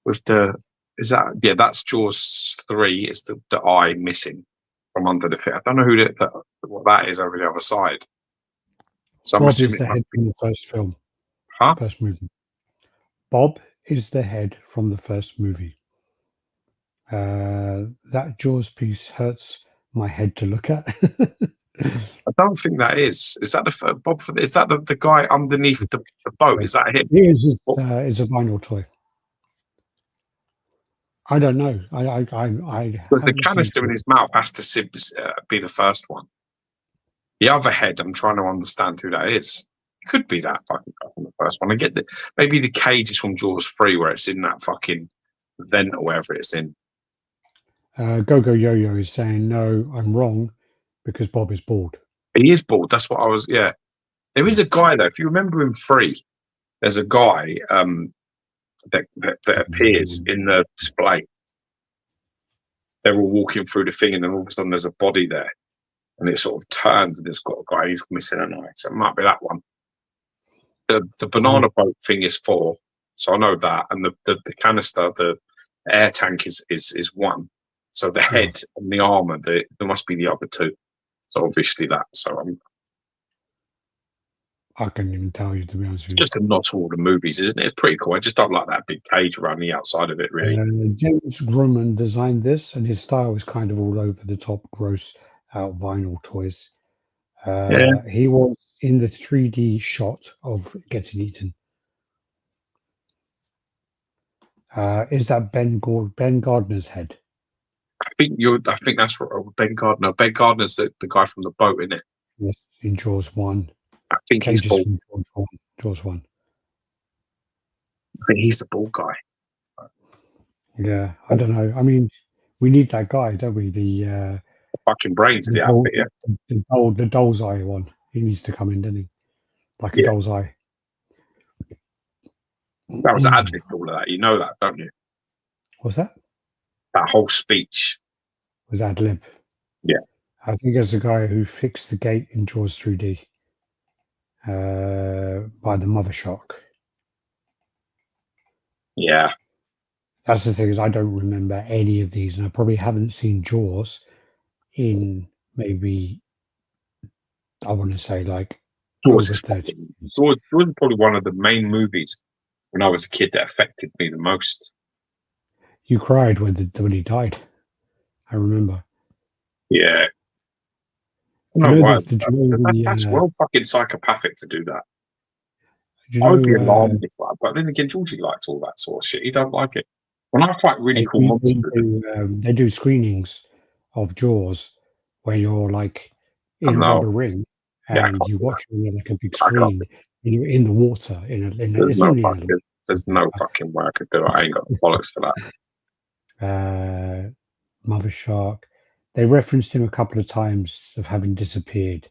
with that's Jaws 3. It's the eye missing from under the fit. I don't know what that is over the other side. So I'm assuming it must be from the first film. Huh? First movie. Bob is the head from the first movie. That Jaws piece hurts my head to look at. I don't think that is. Is that the Bob? Is that the guy underneath the boat? Is that him? It's a vinyl toy. I don't know. The canister in his mouth has to be the first one. The other head, I'm trying to understand who that is. It could be that fucking guy from the first one. I get that. Maybe the cage is from Jaws 3, where it's in that fucking vent or wherever it's in. Go-Go Yo-Yo is saying, no, I'm wrong, because Bob is bald. He is bald. That's what I was, yeah. There is a guy, though. If you remember in 3, there's a guy that appears in the display. They're all walking through the thing, and then all of a sudden there's a body there. And it sort of turns, and there's got a guy who's missing an eye. So it might be that one. The banana boat thing is 4, so I know that. And the canister, the air tank is 1. So the head and the armor, there must be the other 2. So obviously that. So I couldn't even tell you, to be honest with you. Just a nod to all the movies, isn't it? It's pretty cool. I just don't like that big cage around the outside of it, really. James Grumman designed this, and his style is kind of all over the top, gross out vinyl toys. He was in the 3D shot of Getting Eaten. Is that Ben Gardner's head? I think that's Ben Gardner. Ben Gardner's the guy from the boat, isn't it? Yes, in Jaws 1. I think he's bald. Jaws 1. I think he's the bald guy. Yeah, I don't know. I mean, we need that guy, don't we? The fucking brains of the outfit, yeah. The doll's eye one. He needs to come in, doesn't he? Like a doll's eye. That was ad-lib, all of that. You know that, don't you? What's that? That whole speech was ad-lib. Yeah. I think it's the guy who fixed the gate in Jaws 3D by the mother shark. Yeah. That's the thing, is I don't remember any of these, and I probably haven't seen Jaws in maybe, I want to say, like, Jaws is probably one of the main movies when I was a kid that affected me the most. You cried when he died. I remember. Yeah. That's well fucking psychopathic to do that. I would be alarmed if that, but then again, Georgie likes all that sort of shit. He don't like it. When I fight really cool monsters, they do screenings of Jaws where you're like in a rubber ring and you watch it on like a big screen. You're in the water. There's no fucking way I could do it. I ain't got the bollocks for that. Mother Shark. They referenced him a couple of times of having disappeared.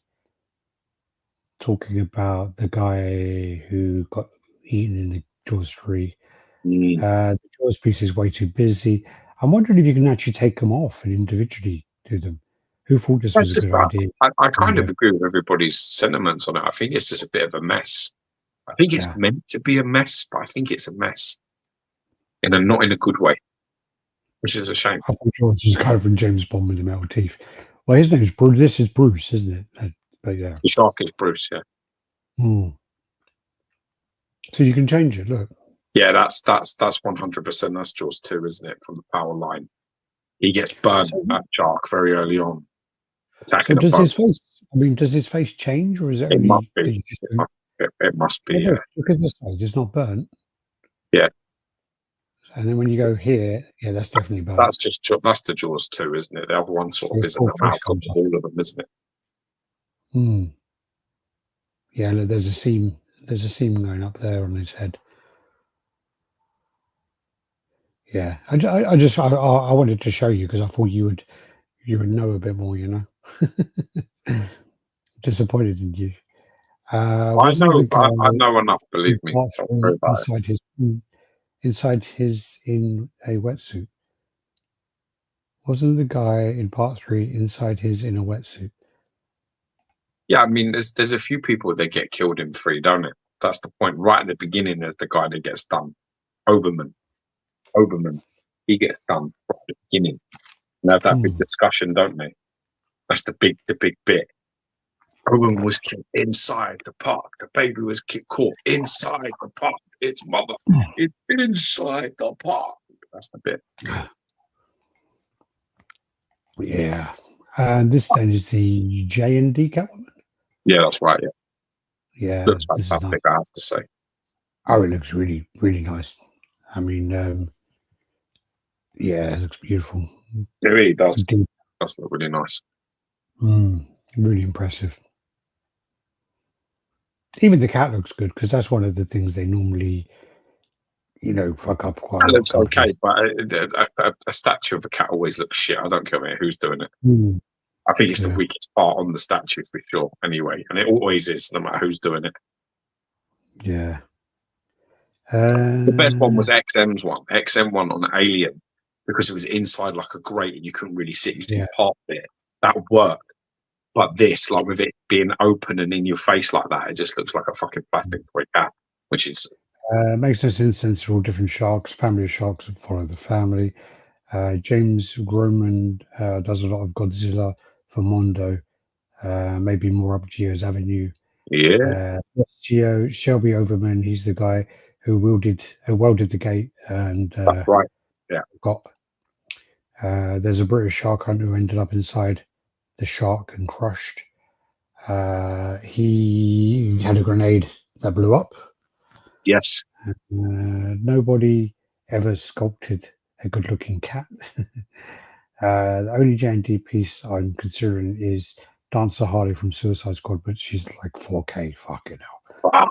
Talking about the guy who got eaten in the Jaws 3. The Jaws piece is way too busy. I'm wondering if you can actually take them off and individually do them. Who thought this was a good idea? I kind of agree with everybody's sentiments on it. I think it's just a bit of a mess. I think it's meant to be a mess, but I think it's a mess. Not in a good way. Which is a shame. I thought George is kind of from James Bond with the metal teeth. Well, his name is Bruce. This is Bruce, isn't it? But yeah. The shark is Bruce, yeah. So you can change it, look. Yeah, that's 100%. That's Jaws 2, isn't it? From the power line. He gets burned by that shark very early on. So does I mean, does his face change, or is it It only must be. that you just It must be. look at this side, it's not burnt. Yeah. And then when you go here, yeah, that's definitely burnt. That's the Jaws 2, isn't it? The other one sort of The isn't full an face outcome comes of off. all of them, isn't it? Hmm. Yeah, look, there's a seam. There's a seam going up there on his head. Yeah, I wanted to show you because I thought you would know a bit more. You know, disappointed in you. I Wasn't the know. guy I know enough. Believe in me. part Don't worry three about it. inside his in a wetsuit? Wasn't the guy in part 3 inside his in a wetsuit? Yeah, I mean, there's a few people that get killed in 3, don't it? That's the point. Right at the beginning, there's the guy that gets done. Oberman. He gets done right at the beginning. And have that big discussion, don't they? That's the big bit. Oberman was killed inside the park. The baby was caught inside the park. Its mother is inside the park. That's the bit. Yeah. And this then is the J&D Catwoman. Yeah, that's right. Yeah, Yeah, looks this is fantastic. nice. I have to say. Oh, it looks really, really nice. I mean, yeah, it looks beautiful. It really does. Does look really nice. Really impressive. Even the cat looks good because that's one of the things they normally, you know, fuck up quite a lot. It looks okay, but a statue of a cat always looks shit. I don't care who's doing it. I think it's the weakest part on the statue for sure, anyway, and it always is, no matter who's doing it. Yeah. The best one was XM's one, XM one on Alien, because it was inside like a grate and you couldn't really see it. You see part of it. That would work. But this, like with it being open and in your face like that, it just looks like a fucking plastic toy cat, which is. Makes no sense since they're all different sharks, family of sharks that follow the family. James Groman does a lot of Godzilla for Mondo, maybe more up Geo's Avenue. Yeah. Geo, Shelby Overman, he's the guy who welded the gate and That's right. Yeah. got. There's a British shark hunter who ended up inside the shark and crushed. He had a grenade that blew up. Yes. Nobody ever sculpted a good-looking cat. The only J&D piece I'm considering is Dancer Harley from Suicide Squad, but she's like 4K. Fucking hell.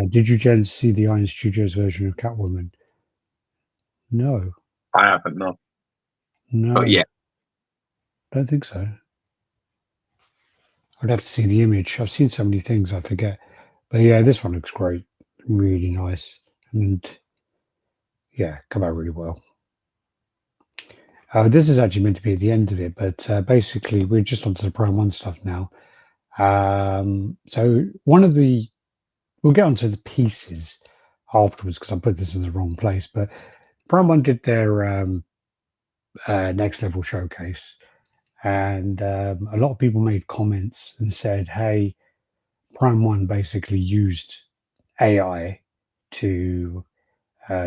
Did you, Jen, see the Iron Studios version of Catwoman? No. I haven't, no. No. Not yet. Don't think so. I'd have to see the image. I've seen so many things, I forget. But yeah, this one looks great. Really nice. And yeah, come out really well. This is actually meant to be at the end of it, but basically we're just onto the Prime 1 stuff now. So we'll get onto the pieces afterwards because I put this in the wrong place, but Prime 1 did their Next Level Showcase, and a lot of people made comments and said, hey, Prime 1 basically used AI to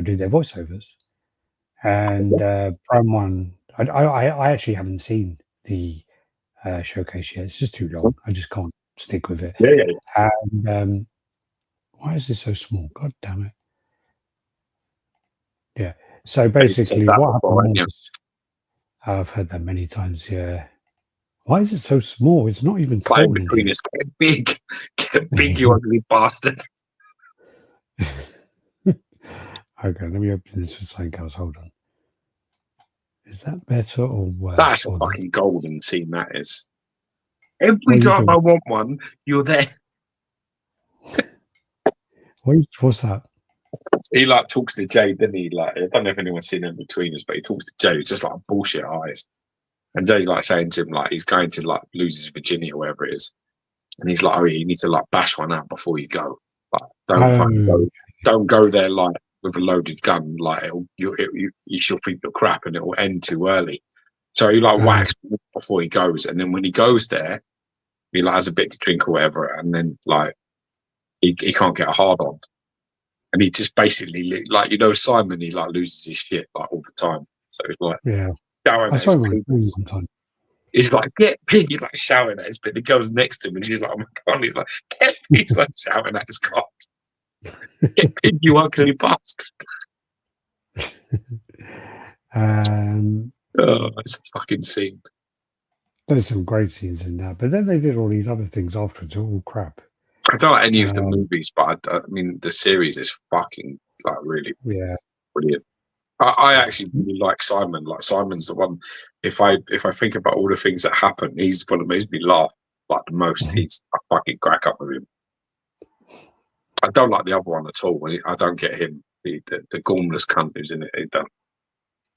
do their voiceovers. And Prime 1, I actually haven't seen the showcase yet. It's just too long. I just can't stick with it. Yeah. And why is this so small? God damn it. Yeah. So basically what happened was, I've heard that many times, yeah. Why is it so small? It's not even cold. In between it's get big. Get big, you ugly bastard. Okay, let me open this for something else. Hold on. Is that better or worse? That's a fucking golden scene, that is. Every time I want one, you're there. What's that? He like talks to Jay, didn't he? Like, I don't know if anyone's seen In Between Us, but he talks to Jay with just like bullshit eyes. And Jay's like saying to him, like, he's going to like lose his virginity or whatever it is. And he's like, oh, you need to like bash one out before you go. Like, don't go there like with a loaded gun. Like, you she'll think you're crap and it will end too early. So he like whacks before he goes. And then when he goes there, he like has a bit to drink or whatever. And then like, he can't get a hard on. And he just basically, like, you know, Simon, he like loses his shit like all the time. So it's like, yeah. I saw him one time. He's like, get pig. He's like shouting at his bit. The girl's next to him, and he's like, oh my god. He's like, get pig. He's like shouting at his cock. Get pig, you ugly bastard. Oh, it's a fucking scene. There's some great scenes in that, but then they did all these other things afterwards. All crap. I don't like any of the movies, but I mean, the series is fucking like really brilliant. I actually really like Simon. Like Simon's the one. If I think about all the things that happen, he's one that makes me laugh like the most. I fucking crack up with him. I don't like the other one at all. I don't get him. The gormless cunt who's in it.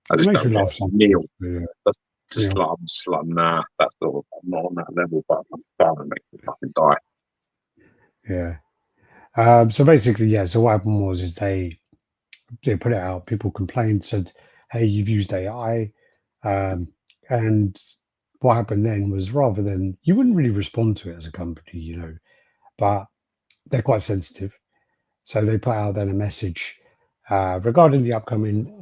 I just don't get him. Neil. Yeah. That's just like, I'm just like, nah, that's sort of, I'm not on that level, but I'm trying to make me fucking die. Yeah. So basically, so what happened was they put it out, people complained, said, hey, you've used AI. And what happened then was, rather than, you wouldn't really respond to it as a company, but they're quite sensitive. So they put out then a message regarding the upcoming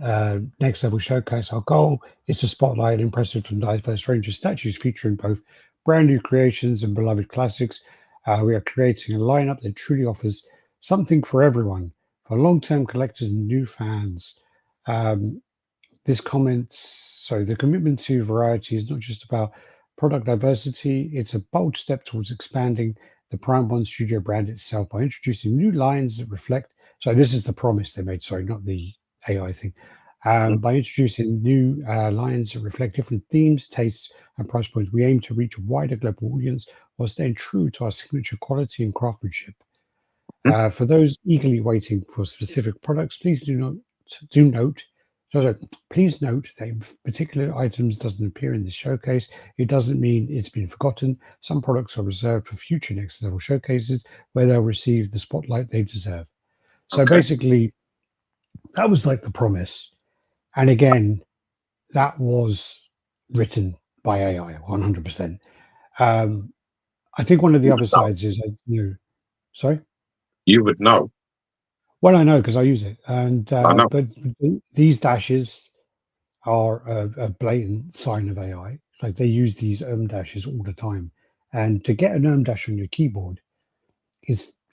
Next Level Showcase. Our goal is to spotlight an impressive and diverse range of statues featuring both brand new creations and beloved classics. We are creating a lineup that truly offers something for everyone, for long-term collectors and new fans. The commitment to variety is not just about product diversity, it's a bold step towards expanding the Prime One Studio brand itself by introducing new lines that reflect. So this is the promise they made, not the AI thing. By introducing new lines that reflect different themes, tastes, and price points, we aim to reach a wider global audience while staying true to our signature quality and craftsmanship. For those eagerly waiting for specific products, please note that if particular items doesn't appear in this showcase, it doesn't mean it's been forgotten. Some products are reserved for future Next Level showcases where they'll receive the spotlight they deserve. So basically, that was like the promise. And again, that was written by AI, 100%. I think one of the other sides is, sorry? You would know. Well, I know because I use it. And I know. But these dashes are a blatant sign of AI. Like, they use these dashes all the time. And to get an dash on your keyboard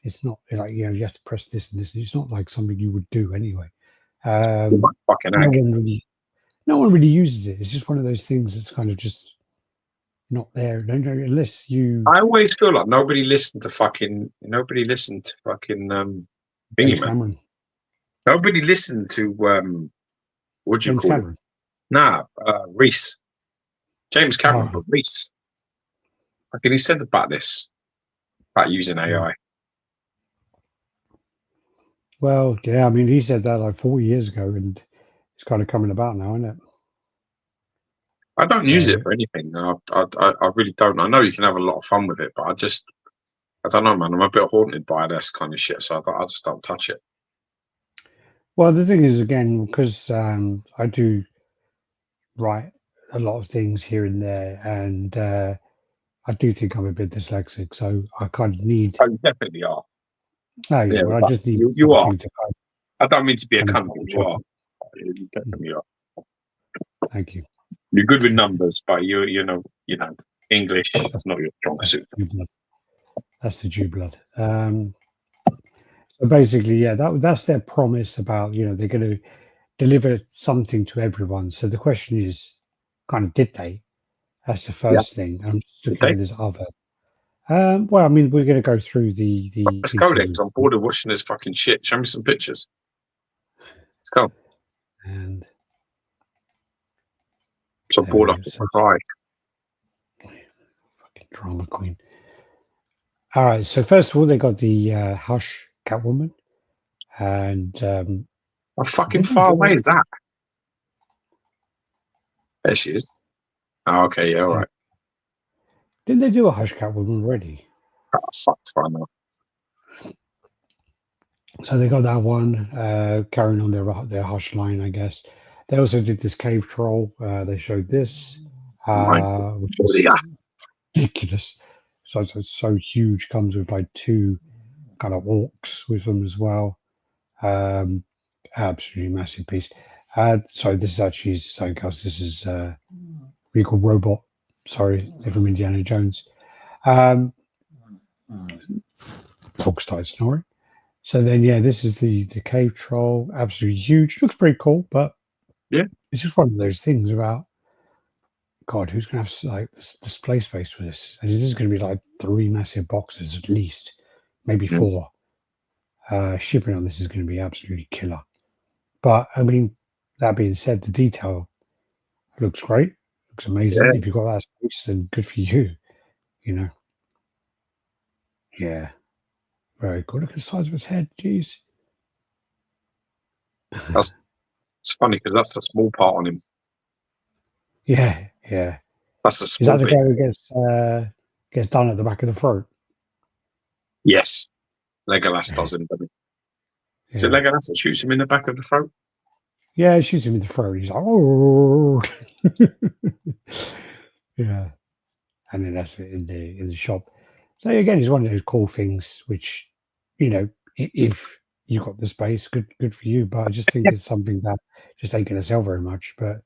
it's not like, you have to press this and this. It's not like something you would do anyway. No one really uses it. It's just one of those things that's kind of just not there. Unless you. I always feel like nobody listened to fucking James Cameron. Nobody listened to what do you call Cameron. it? Nah, Reese. James Cameron, but Reese. He said about this, about using AI. Well, yeah, I mean, he said that like 40 years ago, and it's kind of coming about now, isn't it? I don't use it for anything. I really don't. I know you can have a lot of fun with it, but I don't know, man. I'm a bit haunted by this kind of shit, so I just don't touch it. Well, the thing is, again, because I do write a lot of things here and there, and I do think I'm a bit dyslexic, so I kind of need. Oh, you definitely are. No, yeah, well, I just need. You are. I don't mean to be a cunt, but you are. You definitely are. Thank you. You're good with numbers, but you know, English is not your strong suit. That's the Jew blood. So basically, that's their promise about, they're going to deliver something to everyone. So the question is, kind of, did they? That's the first thing. I'm just looking at this other. Well, I mean, we're going to go through the. Let's go then, because I'm bored of watching this fucking shit. Show me some pictures. Let's go. And. So bored off the cry. Fucking drama queen. All right, so first of all, they got the Hush Catwoman, and how fucking far away is that? There she is. Oh, okay, yeah, all right. Didn't they do a Hush Catwoman already? Oh, fucked by now. So they got that one, carrying on their Hush line, I guess. They also did this cave troll. They showed this, which is ridiculous. So it's so huge. Comes with like 2 kind of orcs with them as well. Absolutely massive piece. So this is actually something else. This is Regal Robot. Sorry, they're from Indiana Jones. Dog started snoring. So then, yeah, this is the cave troll. Absolutely huge. Looks pretty cool, but Yeah. it's just one of those things about, God, who's going to have like this display space for this? And this is going to be like 3 massive boxes at least, maybe 4. Shipping on this is going to be absolutely killer. But I mean, that being said, the detail looks great. Looks amazing. Yeah. If you've got that space, then good for you. You know. Yeah. Very cool. Look at the size of his head. Jeez. It's funny because that's a small part on him. Yeah. Yeah. That's a Is small that the bit. guy who gets done at the back of the throat? Yes. Legolas does him, doesn't he? Is it Legolas that shoots him in the back of the throat? Yeah, he shoots him in the throat. He's like, oh. Yeah. And then that's it in the shop. So again, it's one of those cool things which, you know, if you got the space, good for you. But I just think it's something that just ain't going to sell very much. But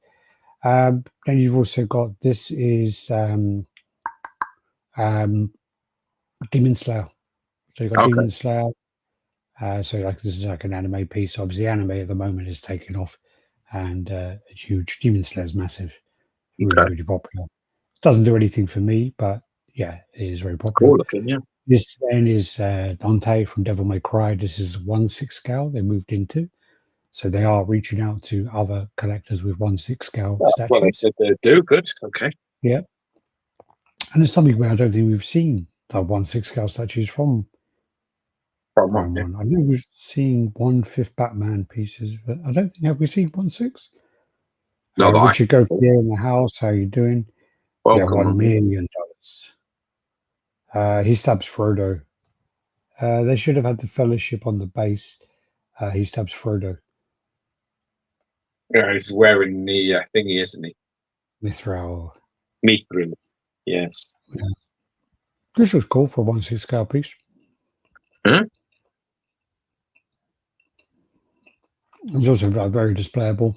then you've also got this is Demon Slayer. So you've got Demon Slayer. So like this is like an anime piece. Obviously, anime at the moment is taking off, and it's huge. Demon Slayer's massive, really popular. Doesn't do anything for me, but yeah, it is very popular. Cool looking, yeah. This then is Dante from Devil May Cry. This is 1/6 scale they moved into. So they are reaching out to other collectors with 1/6 scale statues. Well, they said they'd do. Good. Okay. Yeah. And it's something where I don't think we've seen like 1/6 scale statues from Prime 1. I know we've seen 1/5 Batman pieces, but I don't think have we seen 1/6? No, Richard Gauthier in the house. How you doing? Welcome, yeah, $1 million. He stabs Frodo. They should have had the Fellowship on the base. He stabs Frodo. Yeah, he's wearing the thingy, isn't he? Mithril. Yes. Yeah. This was cool for a 1/6 scale piece. Huh? It's also very displayable.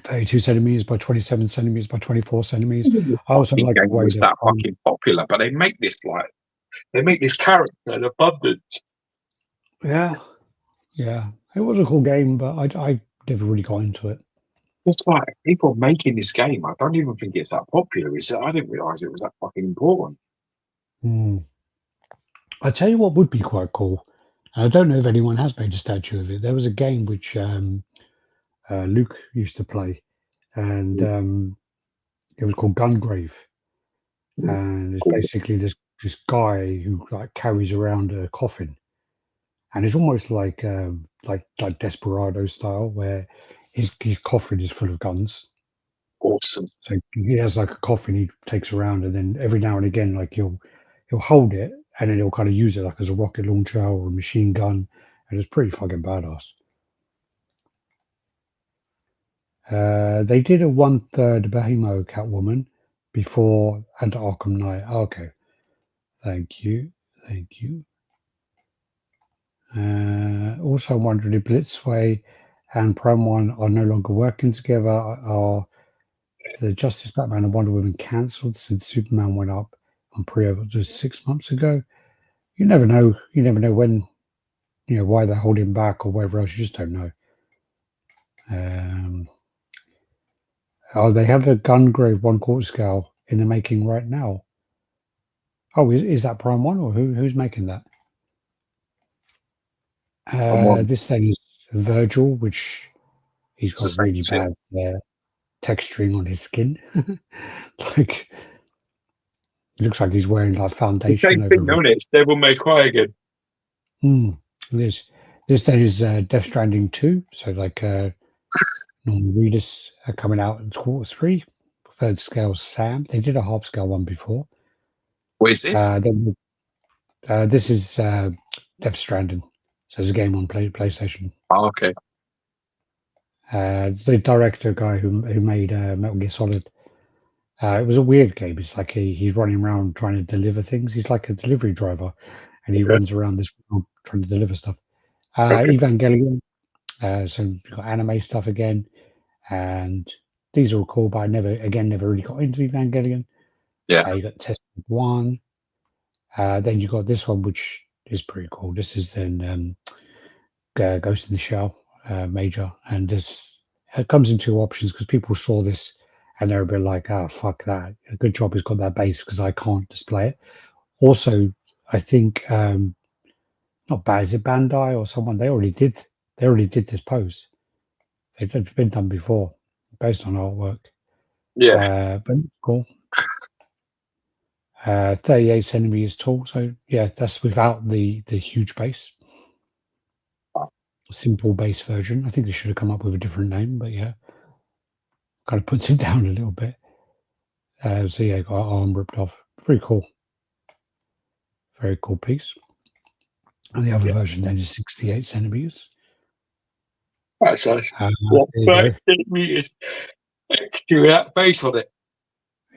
32 centimeters by 27 centimeters by 24 centimeters. I also like the way that fucking popular, but they make this character in abundance. Yeah, it was a cool game, but I never really got into it. It's like people making this game. I don't even think it's that popular. I didn't realise it was that fucking important. I tell you what would be quite cool. I don't know if anyone has made a statue of it. There was a game which Luke used to play, and it was called Gungrave, and it's basically this guy who like carries around a coffin, and it's almost like Desperado style, where his coffin is full of guns. Awesome. So he has like a coffin he takes around, and then every now and again, like he'll hold it, and then he'll kind of use it like as a rocket launcher or a machine gun, and it's pretty fucking badass. They did a 1/3 Behemoth Catwoman before and Arkham Knight. Okay, thank you. Also wondering if Blitzway and Prime 1 are no longer working together. Are the Justice Batman and Wonder Woman cancelled since Superman went up on pre-order just 6 months ago? You never know. You never know when, why they're holding back or whatever else. You just don't know. They have a Gungrave 1/4 scale in the making right now. Oh, is that Prime 1 or who's making that? This thing is Virgil, which he's got really bad texturing on his skin. Like, it looks like he's wearing like foundation. The same thing, don't it? It's Devil May Cry again. This then is Death Stranding 2. So like normal readers are coming out in Q3. 3rd scale Sam. They did a half scale one before. What is this? This is Death Stranding. So it's a game on PlayStation. Oh, okay. The director guy who made Metal Gear Solid. It was a weird game. It's like he's running around trying to deliver things. He's like a delivery driver, and he runs around this world trying to deliver stuff. Evangelion. So you've got anime stuff again, and these are all cool, but I never really got into Evangelion. Yeah. You got Test 1. Then you got this one, which is pretty cool. This is then Ghost in the Shell Major, and this it comes in two options because people saw this and they're a bit like, "Oh, fuck that! A good job he's got that base because I can't display it." Also, I think not bad. Is it Bandai or someone? They already did this pose. It's been done before, based on artwork. Yeah. But cool. 38 centimeters tall. So yeah, that's without the huge base. Simple base version. I think they should have come up with a different name, but yeah, kind of puts it down a little bit. So yeah, got our arm ripped off. Very cool. Very cool piece. And the other version then is 68 centimeters. That's nice. Meters extra that base on it.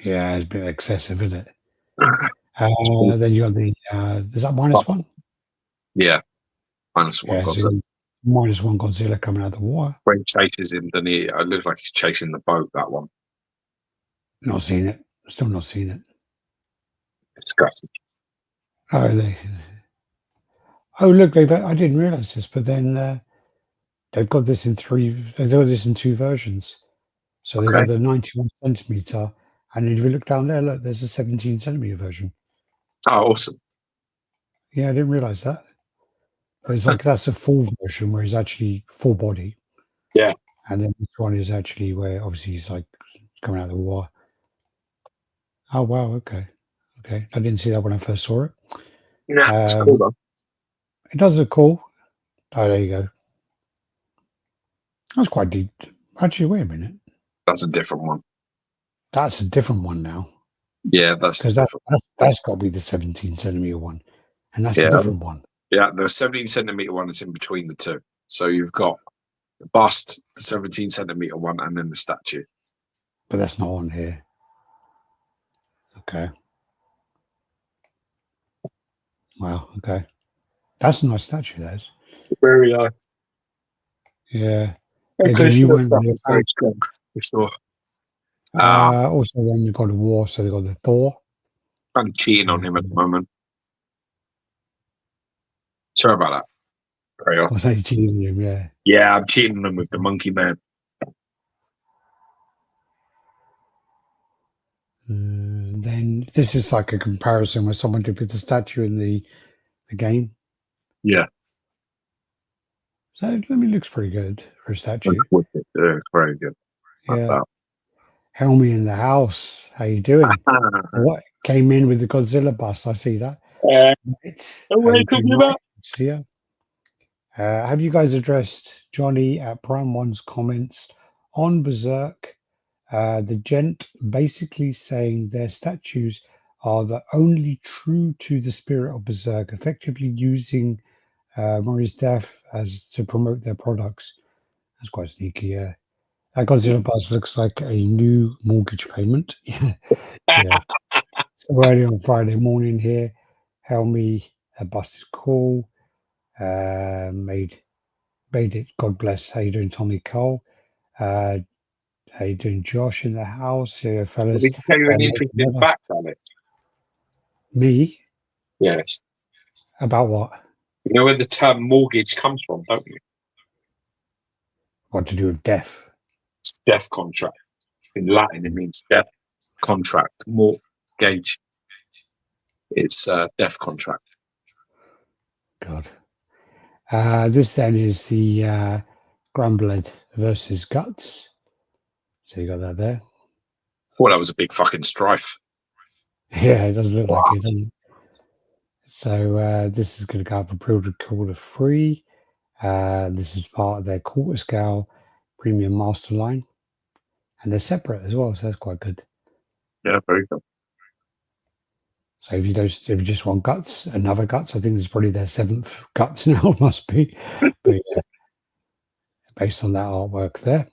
Yeah, it's a bit excessive, isn't it? Then you got the is that -1? Yeah, -1 Yeah, Godzilla. so -1 Godzilla coming out of the water. When he chases him, then it looks like he's chasing the boat. That one. Not seen it. Still not seen it. Disgusting. Oh, look, I didn't realize this, but then they've got this in two versions. So they've got the 91 centimeter, and if you look down there, look, there's a 17 centimeter version. Oh, awesome. Yeah, I didn't realize that. But it's like that's a full version where he's actually full body. Yeah. And then this one is actually where obviously he's like coming out of the water. Oh, wow. Okay. I didn't see that when I first saw it. Yeah, it's cool though. It does look cool. Oh, there you go. That's quite deep. Actually, wait a minute. That's a different one. That's a different one now. Yeah, that's that's got to be the 17 centimeter one. And that's a different one. Yeah, the 17 centimeter one is in between the two. So you've got the bust, the 17 centimeter one, and then the statue. But that's not on here. Okay. Wow. Okay. That's a nice statue, that is. Very nice. Yeah. Because you went very strong, for sure. Also, then you've got the war, so they've got the Thor. I'm cheating on him at the moment. Sorry about that. Carry on. I say cheating on him, yeah. Yeah, I'm cheating on him with the Monkey Man. Then this is like a comparison where someone did with the statue in the game. Yeah. So it looks pretty good for a statue. Yeah, very good. Yeah. Helmy in the house. How you doing? What came in with the Godzilla bust? I see that. Yeah. Have you guys addressed Johnny at Prime One's comments on Berserk? The gent basically saying their statues are the only true to the spirit of Berserk, effectively using Murray's death as to promote their products. That's quite sneaky, yeah. That Godzilla bust looks like a new mortgage payment. Yeah. So early on Friday morning here, Helmy, bust is cool. Made it. God bless. How you doing, Tommy Cole? How you doing, Josh, in the house? Yeah, fellas. Did he tell you any interesting facts, Alex? Me? Yes. About what? You know where the term mortgage comes from, don't you? What to do with death? Death contract. In Latin, it means death contract. Mortgage. It's death contract. God. This then is the Grumblehead versus Guts. So you got that there. Thought that was a big fucking strife. Yeah, it does look like it, doesn't it? So this is going to go up for pre-order free. This is part of their quarter scale premium master line, and they're separate as well, so that's quite good. Yeah, very good. So if you just want Guts, another Guts, I think it's probably their 7th Guts now, must be. But yeah, based on that artwork there,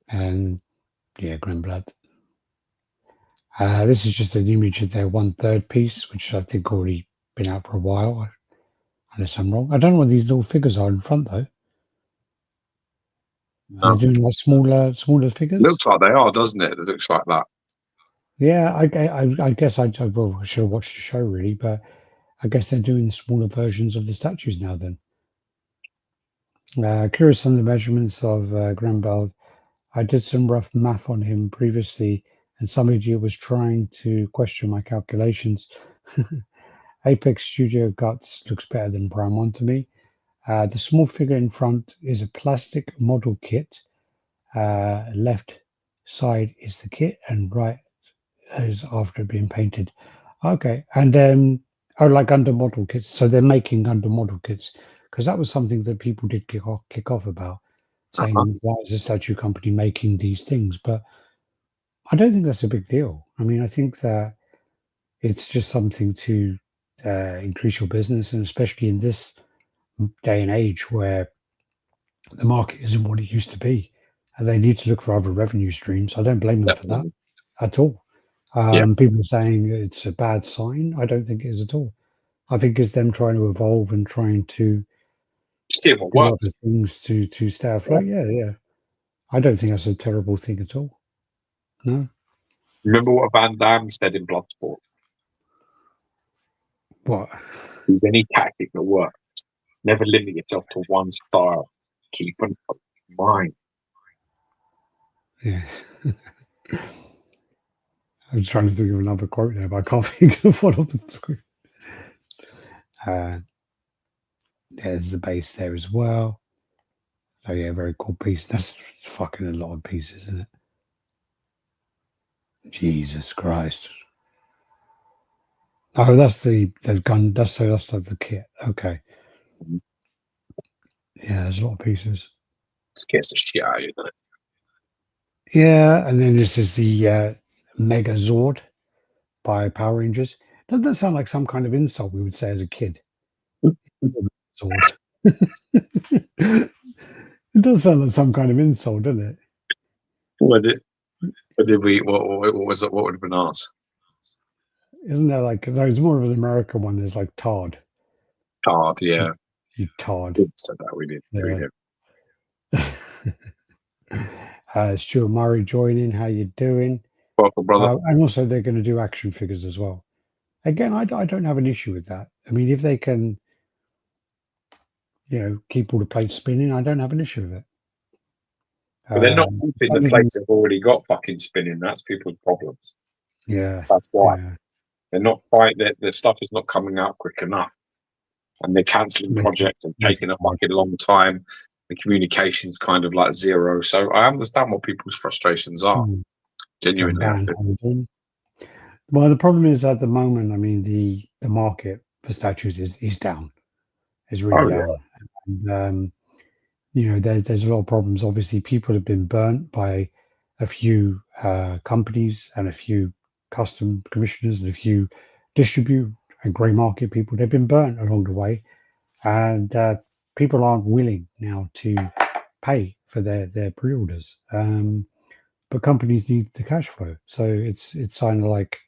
and yeah, Grimblood. This is just an image of their 1/3 piece, which I think already been out for a while, unless I'm wrong. I don't know what these little figures are in front though. They're doing like smaller figures. Looks like they are, doesn't it? It looks like that. Yeah, I guess I should have watched the show really, but I guess they're doing smaller versions of the statues now. Then, curious on the measurements of Grambald. I did some rough math on him previously, and some idiot was trying to question my calculations. Apex Studio Guts looks better than Prime 1 to me. The small figure in front is a plastic model kit. Left side is the kit, and right is after being painted. Okay, and like under model kits. So they're making under model kits, because that was something that people did kick off about, saying why is a statue company making these things? But I don't think that's a big deal. I mean, I think that it's just something to increase your business, and especially in this day and age where the market isn't what it used to be, and they need to look for other revenue streams. I don't blame them for that at all. People are saying it's a bad sign. I don't think it is at all. I think it's them trying to evolve and trying to Still what do works. other things to stay afloat. Yeah. I don't think that's a terrible thing at all. No. Remember what Van Damme said in Bloodsport? What? Use any tactic that works. Never limit yourself to one style. Keep an open mind. Yeah. I was trying to think of another quote there, but I can't think of one of the three. There's the base there as well. Oh yeah, very cool piece. That's fucking a lot of pieces, isn't it? Jesus Christ. Oh, that's the gun. That's like the kit. Okay. Yeah, there's a lot of pieces. Scares the shit out of you, doesn't it? Yeah, and then this is the Mega Zord by Power Rangers. Doesn't that sound like some kind of insult we would say as a kid? Zord. It does sound like some kind of insult, doesn't it? What was it? What would have been asked? Isn't there like there's more of an American one? There's like Todd. Card, yeah. You Todd. We said that we did. Stuart Murray joining. How you doing? Welcome, brother. And also they're going to do action figures as well. Again, I don't have an issue with that. I mean, if they can, keep all the plates spinning, I don't have an issue with it. But they're not keeping the plates they've already got fucking spinning. That's people's problems. Yeah. That's why. Yeah. They're not quite, their stuff is not coming out quick enough. And they're cancelling projects and taking a fucking long time. The communication's kind of like zero. So I understand what people's frustrations are. Genuinely. Well, the problem is at the moment, I mean, the market for statues is down. It's really down. Yeah. And, there's a lot of problems. Obviously, people have been burnt by a few companies and a few custom commissioners and a few distribute and grey market people. They've been burnt along the way, and people aren't willing now to pay for their pre-orders. But companies need the cash flow, so it's kind of like,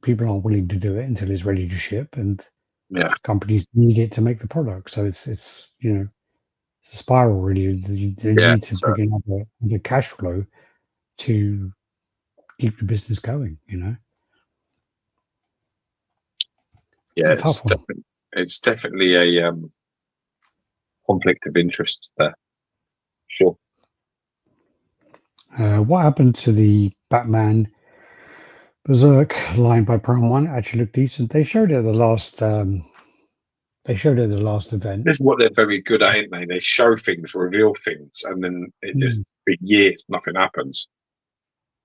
people aren't willing to do it until it's ready to ship, and companies need it to make the product. So it's it's a spiral really. They need to bring in the cash flow to keep the business going. Yeah, it's definitely a conflict of interest there. Sure. What happened to the Batman Berserk line by Prime 1? Actually looked decent. They showed it at the last. They showed it at the last event. This is what they're very good at, ain't they? They show things, reveal things, and then it just for years nothing happens.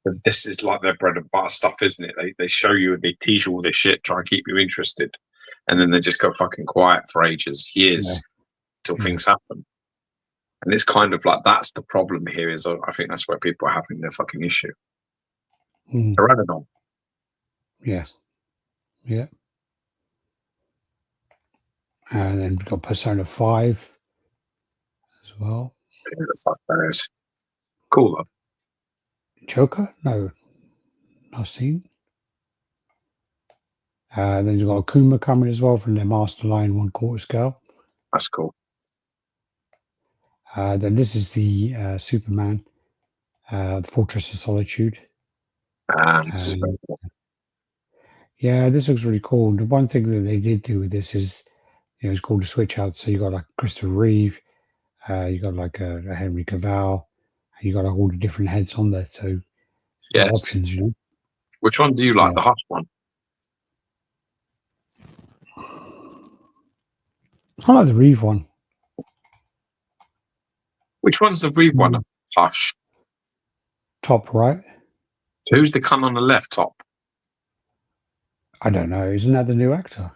But this is like their bread and butter stuff, isn't it? They show you and they tease you all this shit, try and keep you interested, and then they just go fucking quiet for ages, years, till things happen. And it's kind of like that's the problem here. Is I think that's where people are having their fucking issue. Tyranodon. Yes. Yeah. And then we've got Persona 5 as well. Yeah, the fuck that is. Cool though. Joker? No. Not seen. Then you've got Akuma coming as well from their Master Line 1/4 scale. That's cool. Then this is the Superman, the Fortress of Solitude. And Yeah, this looks really cool. The one thing that they did do with this is, it's called a switch out. So you got like Christopher Reeve, you got like a Henry Cavill, and you got like all the different heads on there. So it's got yes. options, Which one do you like? Yeah. The Hush one? I like the Reeve one. Which one's the Reeve one? Hush. Top right. Who's the cunt on the left top? I don't know. Isn't that the new actor?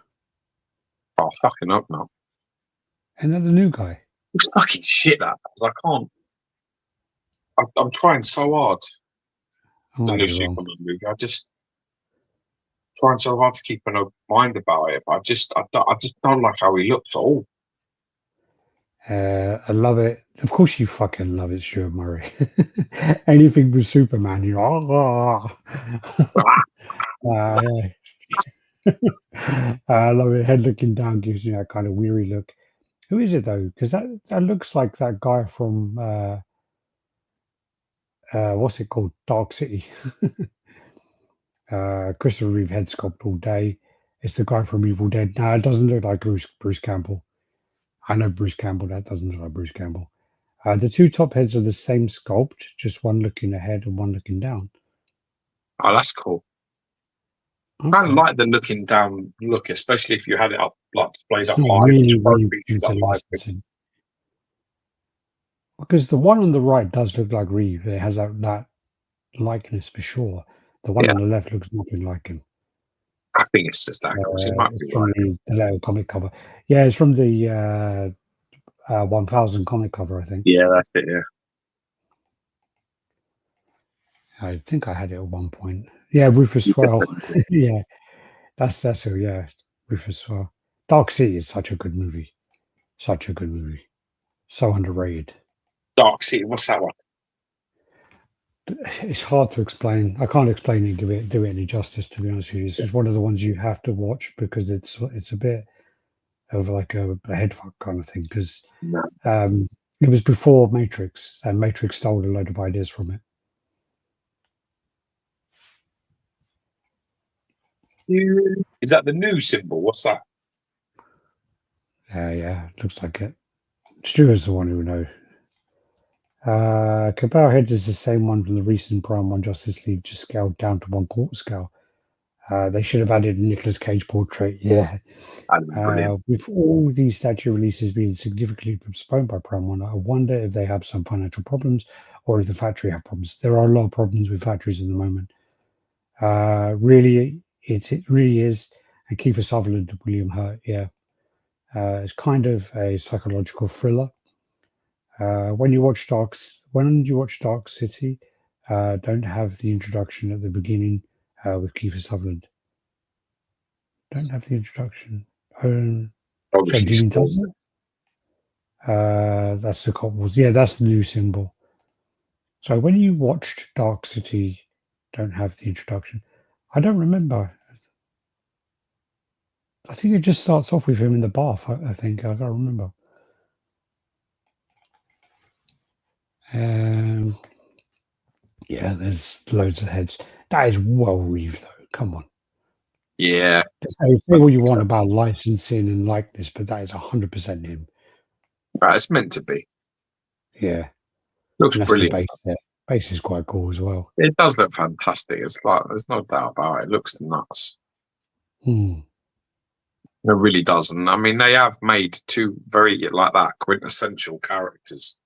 Oh, fucking up now. Isn't that the new guy? It's fucking shit, that. I can't. I'm trying so hard. The new Superman movie. I just trying so hard to keep an open mind about it. But I just don't like how he looks at all. I love it. Of course, you fucking love it, Stuart Murray. Anything with Superman, you're yeah. I love it. Head looking down gives you that kind of weary look. Who is it though? Because that looks like that guy from what's it called? Dark City. Christopher Reeve head sculpt all day. It's the guy from Evil Dead. No, it doesn't look like Bruce Campbell. I know Bruce Campbell. That doesn't look like Bruce Campbell. The two top heads are the same sculpt, just one looking ahead and one looking down. Oh, that's cool. Okay. I like the looking down look, especially if you had it up, like displayed up high. Really because the one on the right does look like Reeve. It has that likeness for sure. The one on the left looks nothing like him. I think it's just that cool. So it might be from the little comic cover. Yeah, it's from the 1000 comic cover, I think. Yeah, that's it. Yeah. I think I had it at one point. Yeah, Rufus Swell. Yeah, that's who. Yeah, Rufus Swell. Dark City is such a good movie. Such a good movie. So underrated. Dark City. What's that one? It's hard to explain. I can't explain it and do it any justice, to be honest with you. It's just one of the ones you have to watch because it's a bit of like a headfuck kind of thing. Because it was before Matrix, and Matrix stole a load of ideas from it. Is that the new symbol? What's that? Yeah, looks like it. Stuart's the one who would know. Cabal Head is the same one from the recent Prime 1 Justice League, just scaled down to 1/4 scale. They should have added a Nicolas Cage portrait. Yeah. With all these statue releases being significantly postponed by Prime 1, I wonder if they have some financial problems or if the factory have problems. There are a lot of problems with factories at the moment. Really, it really is. And Kiefer Sutherland and William Hurt, yeah. It's kind of a psychological thriller. When you watch Dark City, don't have the introduction at the beginning with Kiefer Sutherland. Don't have the introduction. Obviously, does it? That's the Couples. Yeah, that's the new symbol. So when you watched Dark City, don't have the introduction. I don't remember. I think it just starts off with him in the bath. I think I can't remember. Yeah, there's loads of heads. That is well Reeve, though. Come on. Yeah. Say what you want about licensing and likeness, but that is 100% him. It's meant to be. Yeah. Looks brilliant. The base is quite cool as well. It does look fantastic. It's like there's no doubt about it. It looks nuts. It really does. And I mean, they have made two very like that quintessential characters,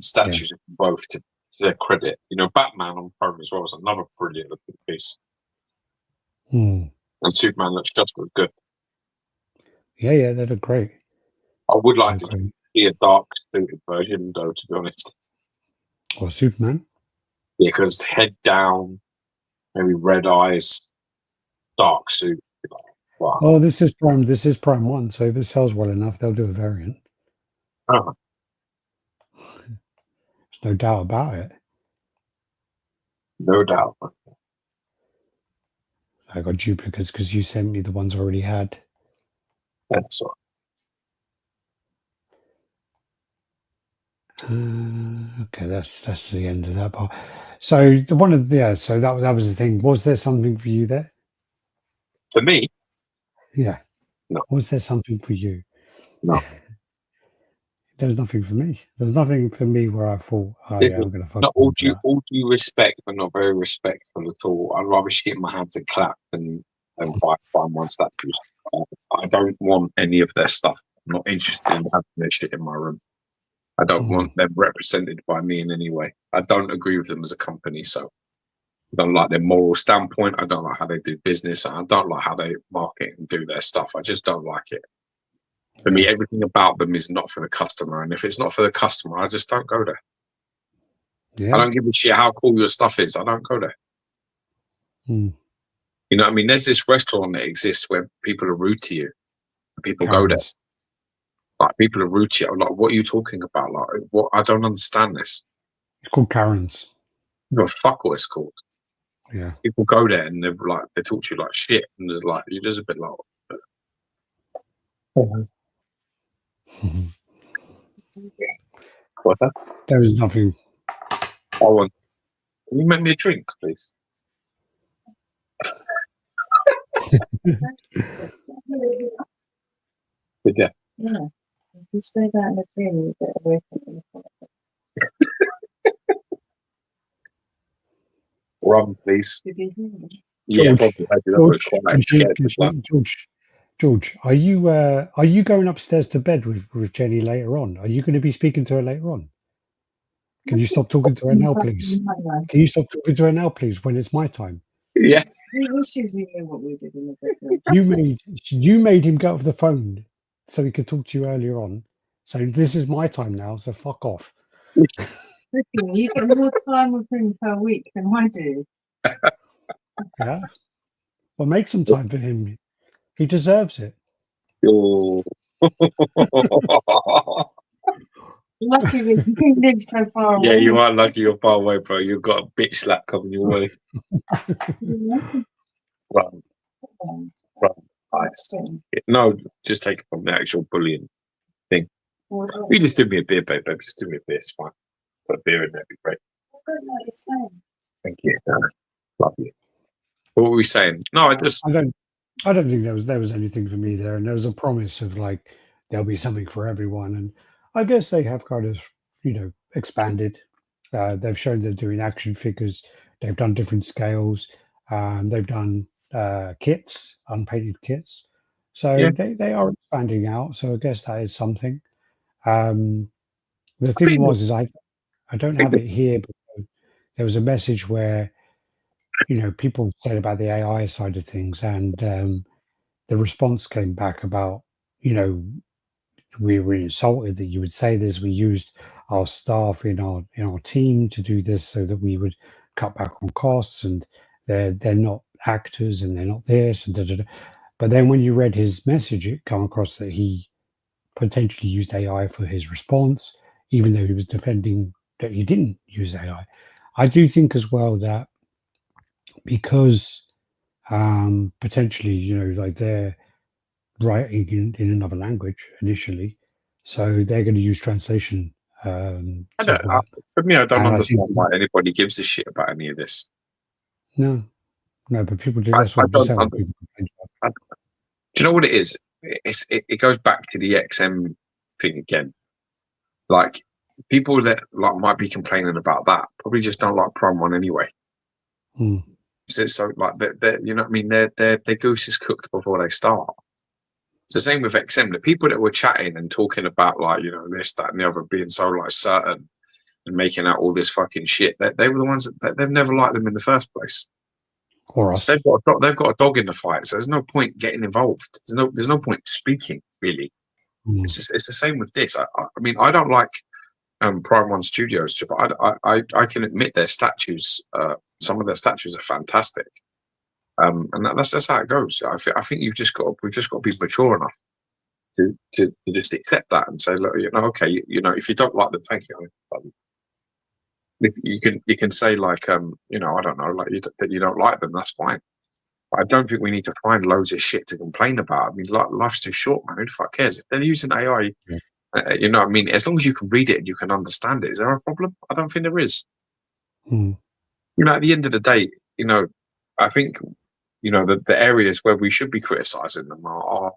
statues of both to their credit. You know, Batman on Chrome as well is another brilliant looking piece. And Superman looks just as good. Yeah, they look great. I would like to see a dark suited version, though, to be honest. Or Superman? Yeah, because head down, maybe red eyes, dark suit. Wow. Oh, this is Prime 1, so if it sells well enough, they'll do a variant. There's no doubt about it. No doubt. I got duplicates because you sent me the ones I already had. That's all. Okay, that's the end of that part. So so that was the thing. Was there something for you there? For me, Yeah. no, Was there something for you? no. There's nothing for me. There's nothing for me where I thought, oh yeah, Listen, I'm gonna fucking not all do that. due respect, but not very respectful at all. I'd rather shit in my hands and clap than buy one statues. I don't want any of their stuff. I'm not interested in having their shit in my room. I don't want them represented by me in any way. I don't agree with them as a company, so I don't like their moral standpoint. I don't like how they do business. I don't like how they market and do their stuff. I just don't like it. For me, everything about them is not for the customer, and if it's not for the customer, I just don't go there. Yeah. I don't give a shit how cool your stuff is. I don't go there. Mm. You know what I mean? There's this restaurant that exists where people are rude to you. People go there. Like, people are rude to you. Like, what are you talking about? Like, what? I don't understand this. It's called Karen's. Well, fuck what it's called. Yeah. People go there and they talk to you like shit, and they're like, you're just a bit like. What? There was nothing. Can you make me a drink, please? Yeah. Yeah. If you say that in the dream, you get away from it. Rum, please. Did you hear me? Yeah, George, are you going upstairs to bed with Jenny later on? Are you going to be speaking to her later on? Can you stop talking to her now, please? Can you stop talking to her now, please, when it's my time? Yeah. He wishes he knew what we did in the bedroom. You made him go off the phone so he could talk to you earlier on. So this is my time now, so fuck off. Listen, you get more time with him per week than I do. Yeah. Well, make some time for him. He deserves it. Oh. Lucky we live so far away. Yeah, you are lucky you're far away, bro. You've got a bitch slap coming your way. Run. Nice. No, just take it from the actual bullying thing. You just do me a beer, babe. Just do me a beer. It's fine. Put a beer in there, it'd be great. Thank you. Love you. What were we saying? No, I don't think there was anything for me there, and there was a promise of like there'll be something for everyone, and I guess they have kind of expanded. They've shown they're doing action figures. They've done different scales. They've done kits, unpainted kits. So they are expanding out. So I guess that is something. The thing is I don't have it here, but there was a message where people said about the AI side of things, and the response came back about we were insulted that you would say this. We used our staff in our team to do this so that we would cut back on costs, and they're not actors and they're not this and da, da, da. But then when you read his message, it come across that he potentially used AI for his response, even though he was defending that he didn't use AI. I do think as well that because potentially like they're writing in another language initially, so they're going to use translation software. For me, I don't understand why anybody gives a shit about any of this. No, but people do. That's what people complain about. Do you know what it is? It goes back to the XM thing again. Like, people that might be complaining about that probably just don't like Prime One anyway. So like you know what I mean? Their goose is cooked before they start. It's the same with XM. The people that were chatting and talking about this, that, and the other, being so certain and making out all this fucking shit, they were the ones that they've never liked them in the first place. Or us. So they've got a dog in the fight, so there's no point getting involved. There's no point speaking, really. It's the same with this. I mean, I don't like Prime One Studios, but I can admit their statues. Some of their statues are fantastic, and that's how it goes. I think we've just got to be mature enough to just accept that and say, look, okay, if you don't like them, thank you. If you can say I don't know, that you don't like them, that's fine. But I don't think we need to find loads of shit to complain about. I mean, life's too short, man. Who the fuck cares? If they're using AI You know what I mean? As long as you can read it and you can understand it, is there a problem? I don't think there is. Mm. You know, at the end of the day, you know, I think, you know, the areas where we should be criticizing them are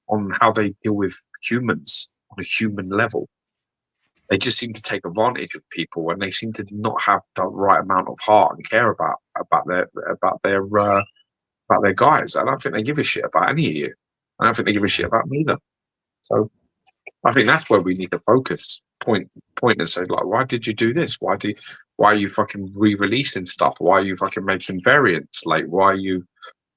on how they deal with humans on a human level. They just seem to take advantage of people, and they seem to not have the right amount of heart and care about their guys. I don't think they give a shit about any of you. I don't think they give a shit about me either. So I think that's where we need to focus, point and say, like, why did you do this? Why are you fucking re-releasing stuff? Why are you fucking making variants? Like, why are you,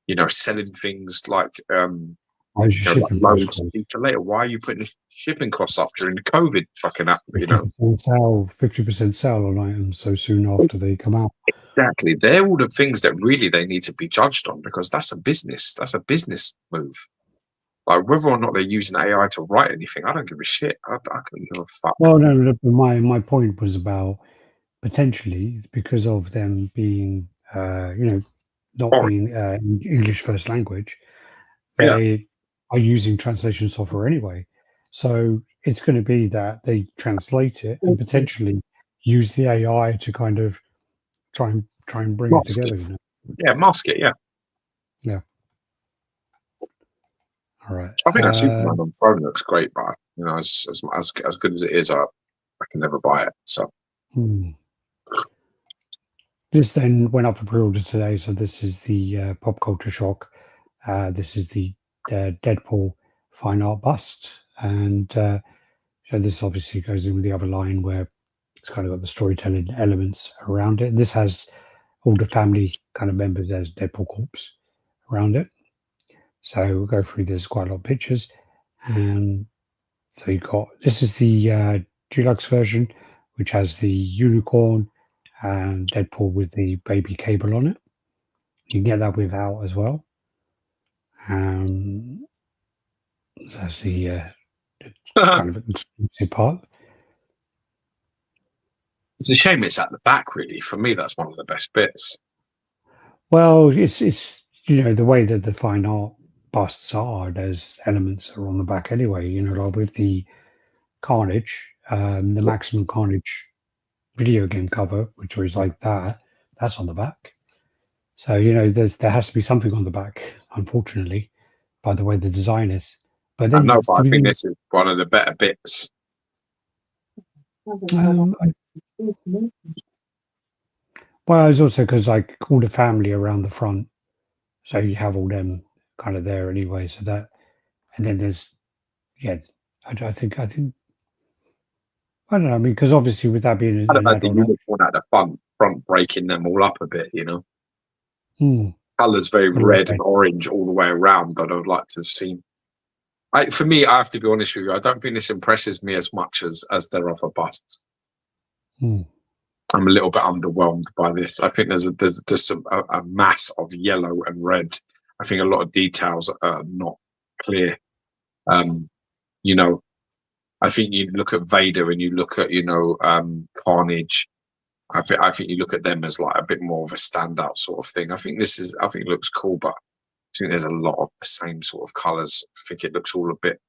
you know, selling things like Why is your you know, like shipping loads costs? to later? Why are you putting shipping costs up during the COVID fucking app? You know, 50% sale on items so soon after they come out. exactly. They're all the things that really they need to be judged on, because that's a business. That's a business move. Like, whether or not they're using AI to write anything, I don't give a shit. I couldn't give a fuck. Well, no, my point was about potentially because of them being, not Foreign. being English first language, Yeah. they are using translation software anyway. So it's going to be that they translate it and potentially use the AI to kind of try and bring it Mask together. it. You know? Yeah, mask it. Yeah. Yeah. All right. I think that Superman on phone looks great, but you know, as good as it is, I can never buy it. So This then went up for pre-order today. So this is the Pop Culture Shock. This is the Deadpool fine art bust, and so this obviously goes in with the other line where it's kind of got the storytelling elements around it. This has all the family kind of members as Deadpool corpse around it. So we'll go through. There's quite a lot of pictures, and so you got this is the deluxe version, which has the unicorn and Deadpool with the baby Cable on it. You can get that without as well. So that's the kind of exclusive part. it's a shame it's at the back. Really, for me, that's one of the best bits. Well, it's the way that the fine art busts are. There's elements are on the back anyway. Like with the Carnage, the Maximum Carnage video game cover, which was like that. That's on the back. So there has to be something on the back. Unfortunately, by the way the design is. But I then know, but I think this is one of the better bits. Well, it's also because like all the family around the front, so you have all them kind of there anyway. So that, and then there's, I think I don't know. I mean, because obviously with that being I'd have an had the add-on, unicorn at the front breaking them all up a bit. You know, colours very A little red bit. and orange all the way around. That I'd like to have seen. For me, I have to be honest with you. I don't think this impresses me as much as their other busts. I'm a little bit underwhelmed by this. I think there's a mass of yellow and red. I think a lot of details are not clear. You know, I think you look at Vader and you look at Carnage. I think you look at them as like a bit more of a standout sort of thing. I think it looks cool, but I think there's a lot of the same sort of colours. I think it looks all a bit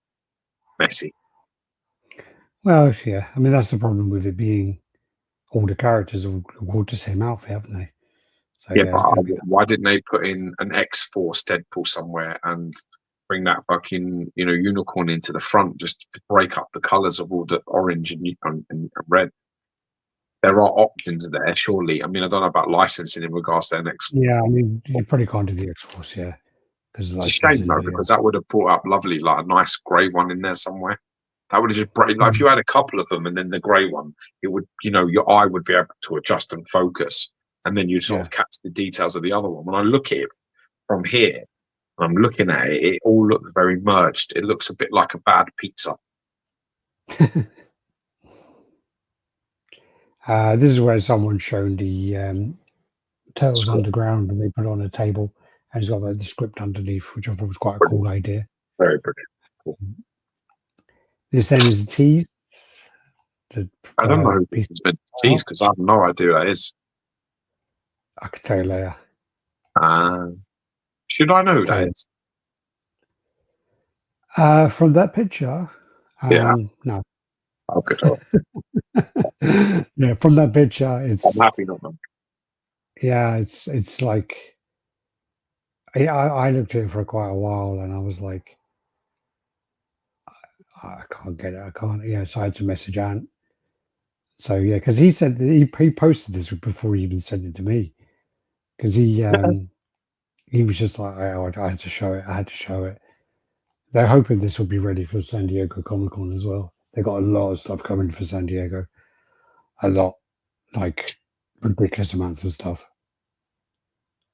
messy. Well, yeah. I mean, that's the problem with it being all the characters have all the same outfit, haven't they? So, Yeah, but it's why didn't they put in an X-Force Deadpool somewhere and bring that fucking unicorn into the front just to break up the colours of all the orange and red? There are options there, surely. I mean, I don't know about licensing in regards to an X-Force. Yeah, I mean, you probably can't do the X-Force, yeah. It's a shame though, because that would have brought up lovely, like a nice grey one in there somewhere. That would have just like if you had a couple of them and then the grey one, it would your eye would be able to adjust and focus, and then you'd sort of catch the details of the other one. When I look at it from here, I'm looking at it, it all looks very merged. It looks a bit like a bad pizza. This is where someone's shown the Turtles Underground, and they put it on a table, and it's got like the script underneath, which I thought was quite a cool idea. Very brilliant. Cool. This then is a tease. I don't know who this is meant to tease because I have no idea who that is. I could tell you later. Should I know who that is? From that picture, Yeah. No. Oh, good. Yeah, from that picture, it's I'm happy not them. yeah, it's like I looked at it for quite a while, and I was like, I can't get it. I can't. Yeah, so I had to message Ant. So yeah, because he said that he posted this before he even sent it to me, because he was just like, I had to show it. I had to show it. They're hoping this will be ready for San Diego Comic Con as well. They got a lot of stuff coming for San Diego. A lot, like ridiculous amounts of stuff.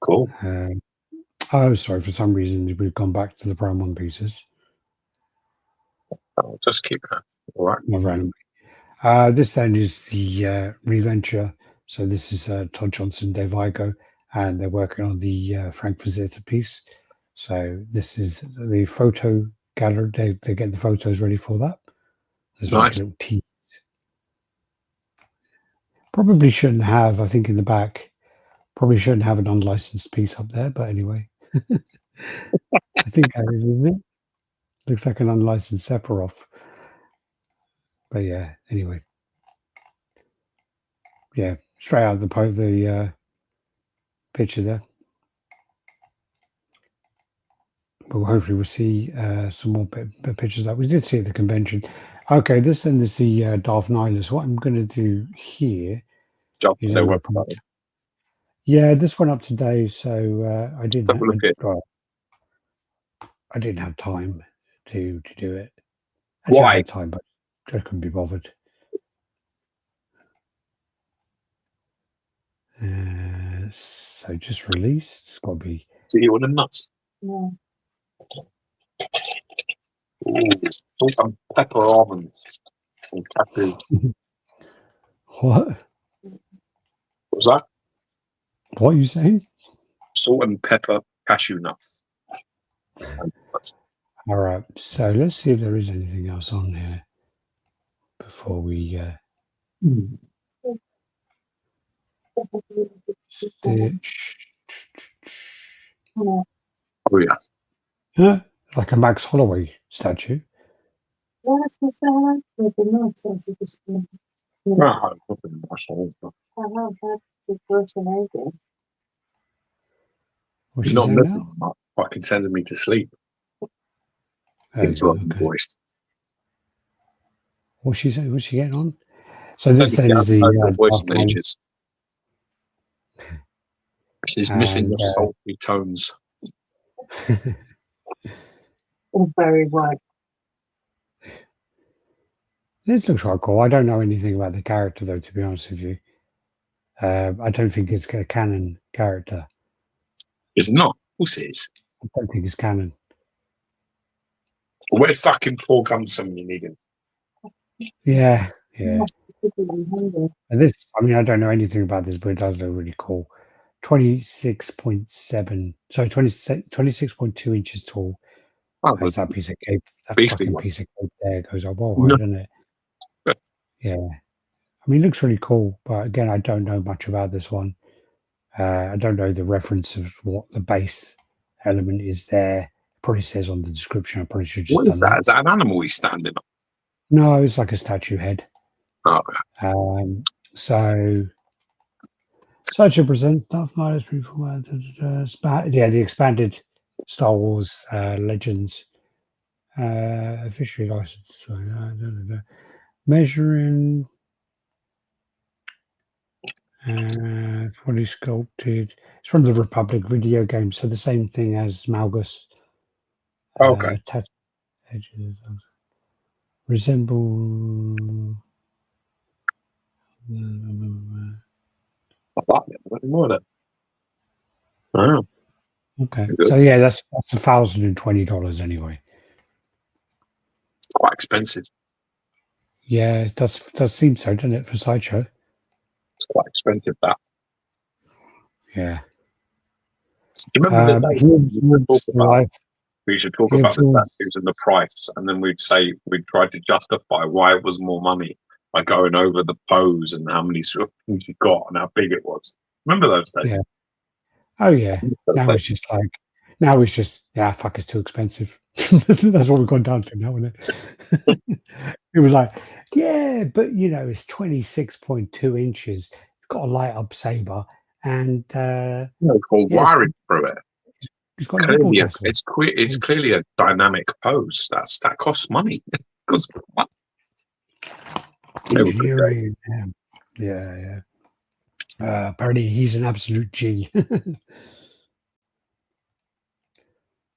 Cool. Oh, sorry. For some reason, we've gone back to the brown one pieces. I'll just keep that. All right. Not randomly. This then is the reventure. So this is Todd Johnson, Dave Igo, and they're working on the Frank Frazetta piece. So this is the photo gallery. They get the photos ready for that. There's like Nice. a little tease. Probably shouldn't have, I think in the back, probably shouldn't have an unlicensed piece up there, but anyway. I think that is, isn't it? Looks like an unlicensed Sephiroth. But yeah, anyway. Yeah, straight out the picture there. But hopefully we'll see some more pictures that we did see at the convention. Okay, this then is the Darth Nihilus. What I'm going to do here Jump is their website. yeah, this went up today, so I didn't. Have a look at it. I didn't have time to do it. Actually, I Why? had time, but I couldn't be bothered. So just released. It's got to be. Do you want a nuts? No. Salt and pepper almonds. And cashew. What? What's that? What are you saying? Salt and pepper cashew nuts. And nuts. All right. So let's see if there is anything else on here before we stitch. No. Oh yeah. Huh? Like a Max Holloway statue. What was that? With the notes, I was just going Well, I haven't put them in my soul, but I have that before tonight. What's he's she not saying listening. now? Not fucking sending me to sleep. There you It's go, like okay. voice. What's she saying? What's she getting on? So this Sending then is the her voice Darth in ages. She's missing And, the sultry tones. Very white. This looks quite cool. I don't know anything about the character, though, to be honest with you. I don't think it's a canon character. Is it not? Of course it is. I don't think it's canon. We're stuck in Paul Gumpson, you need him. Yeah, yeah. Hungry. And this, I mean, I don't know anything about this, but it does look really cool. 26.7, sorry, 26.2 inches tall. Oh, There's that piece of cake. That beastly fucking one. piece of cake there goes up well No. high, doesn't it? Yeah. I mean, it looks really cool, but again, I don't know much about this one. I don't know the reference of what the base element is there. It probably says on the description. I probably should just What done is that? Is that an animal he's standing on? No, it's like a statue head. Oh, So I should present stuff. Yeah, the expanded Star Wars Legends officially licensed. So, measuring, fully sculpted. It's from the Republic video game, so the same thing as Malgus. okay. Edges resemble. I like it. What more of it? Oh, Okay, good. so yeah, that's $1,020 anyway. Quite expensive. Yeah, it does seem so, doesn't it, for Sideshow? It's quite expensive, that. Yeah. Do you remember the day we should talk about the statues and the price, and then we'd try to justify why it was more money by going over the pose and how many sort of things you got and how big it was. Remember those days? Yeah. Oh yeah. Now it's just fuck, it's too expensive. That's what we've gone down to now, isn't it? It was like, yeah, but it's 26.2 inches. It's got a light up saber, and For yeah, wiring through it. it's got nipple Clearly, tassels. it's clearly a dynamic pose. That costs money. Because Engineering. Yeah. Apparently, he's an absolute G.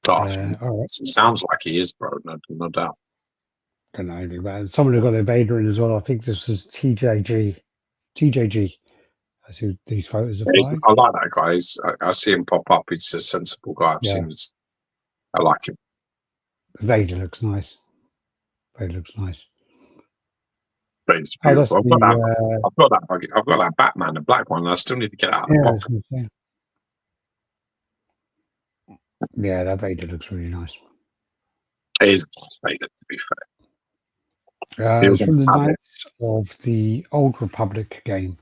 All right. sounds like he is, bro. No doubt. Don't know anything about it. Someone who got their Vader in as well. I think this is TJG. That's who these photos are flying. I like that guy. I see him pop up. He's a sensible guy. I like him. Vader looks nice. But it's beautiful. Oh, that's I've got that Batman, the black one. I still need to get out of the box. Yeah, that Vader looks really nice. It is Vader, to be fair. It's from the Knights of the Old Republic game.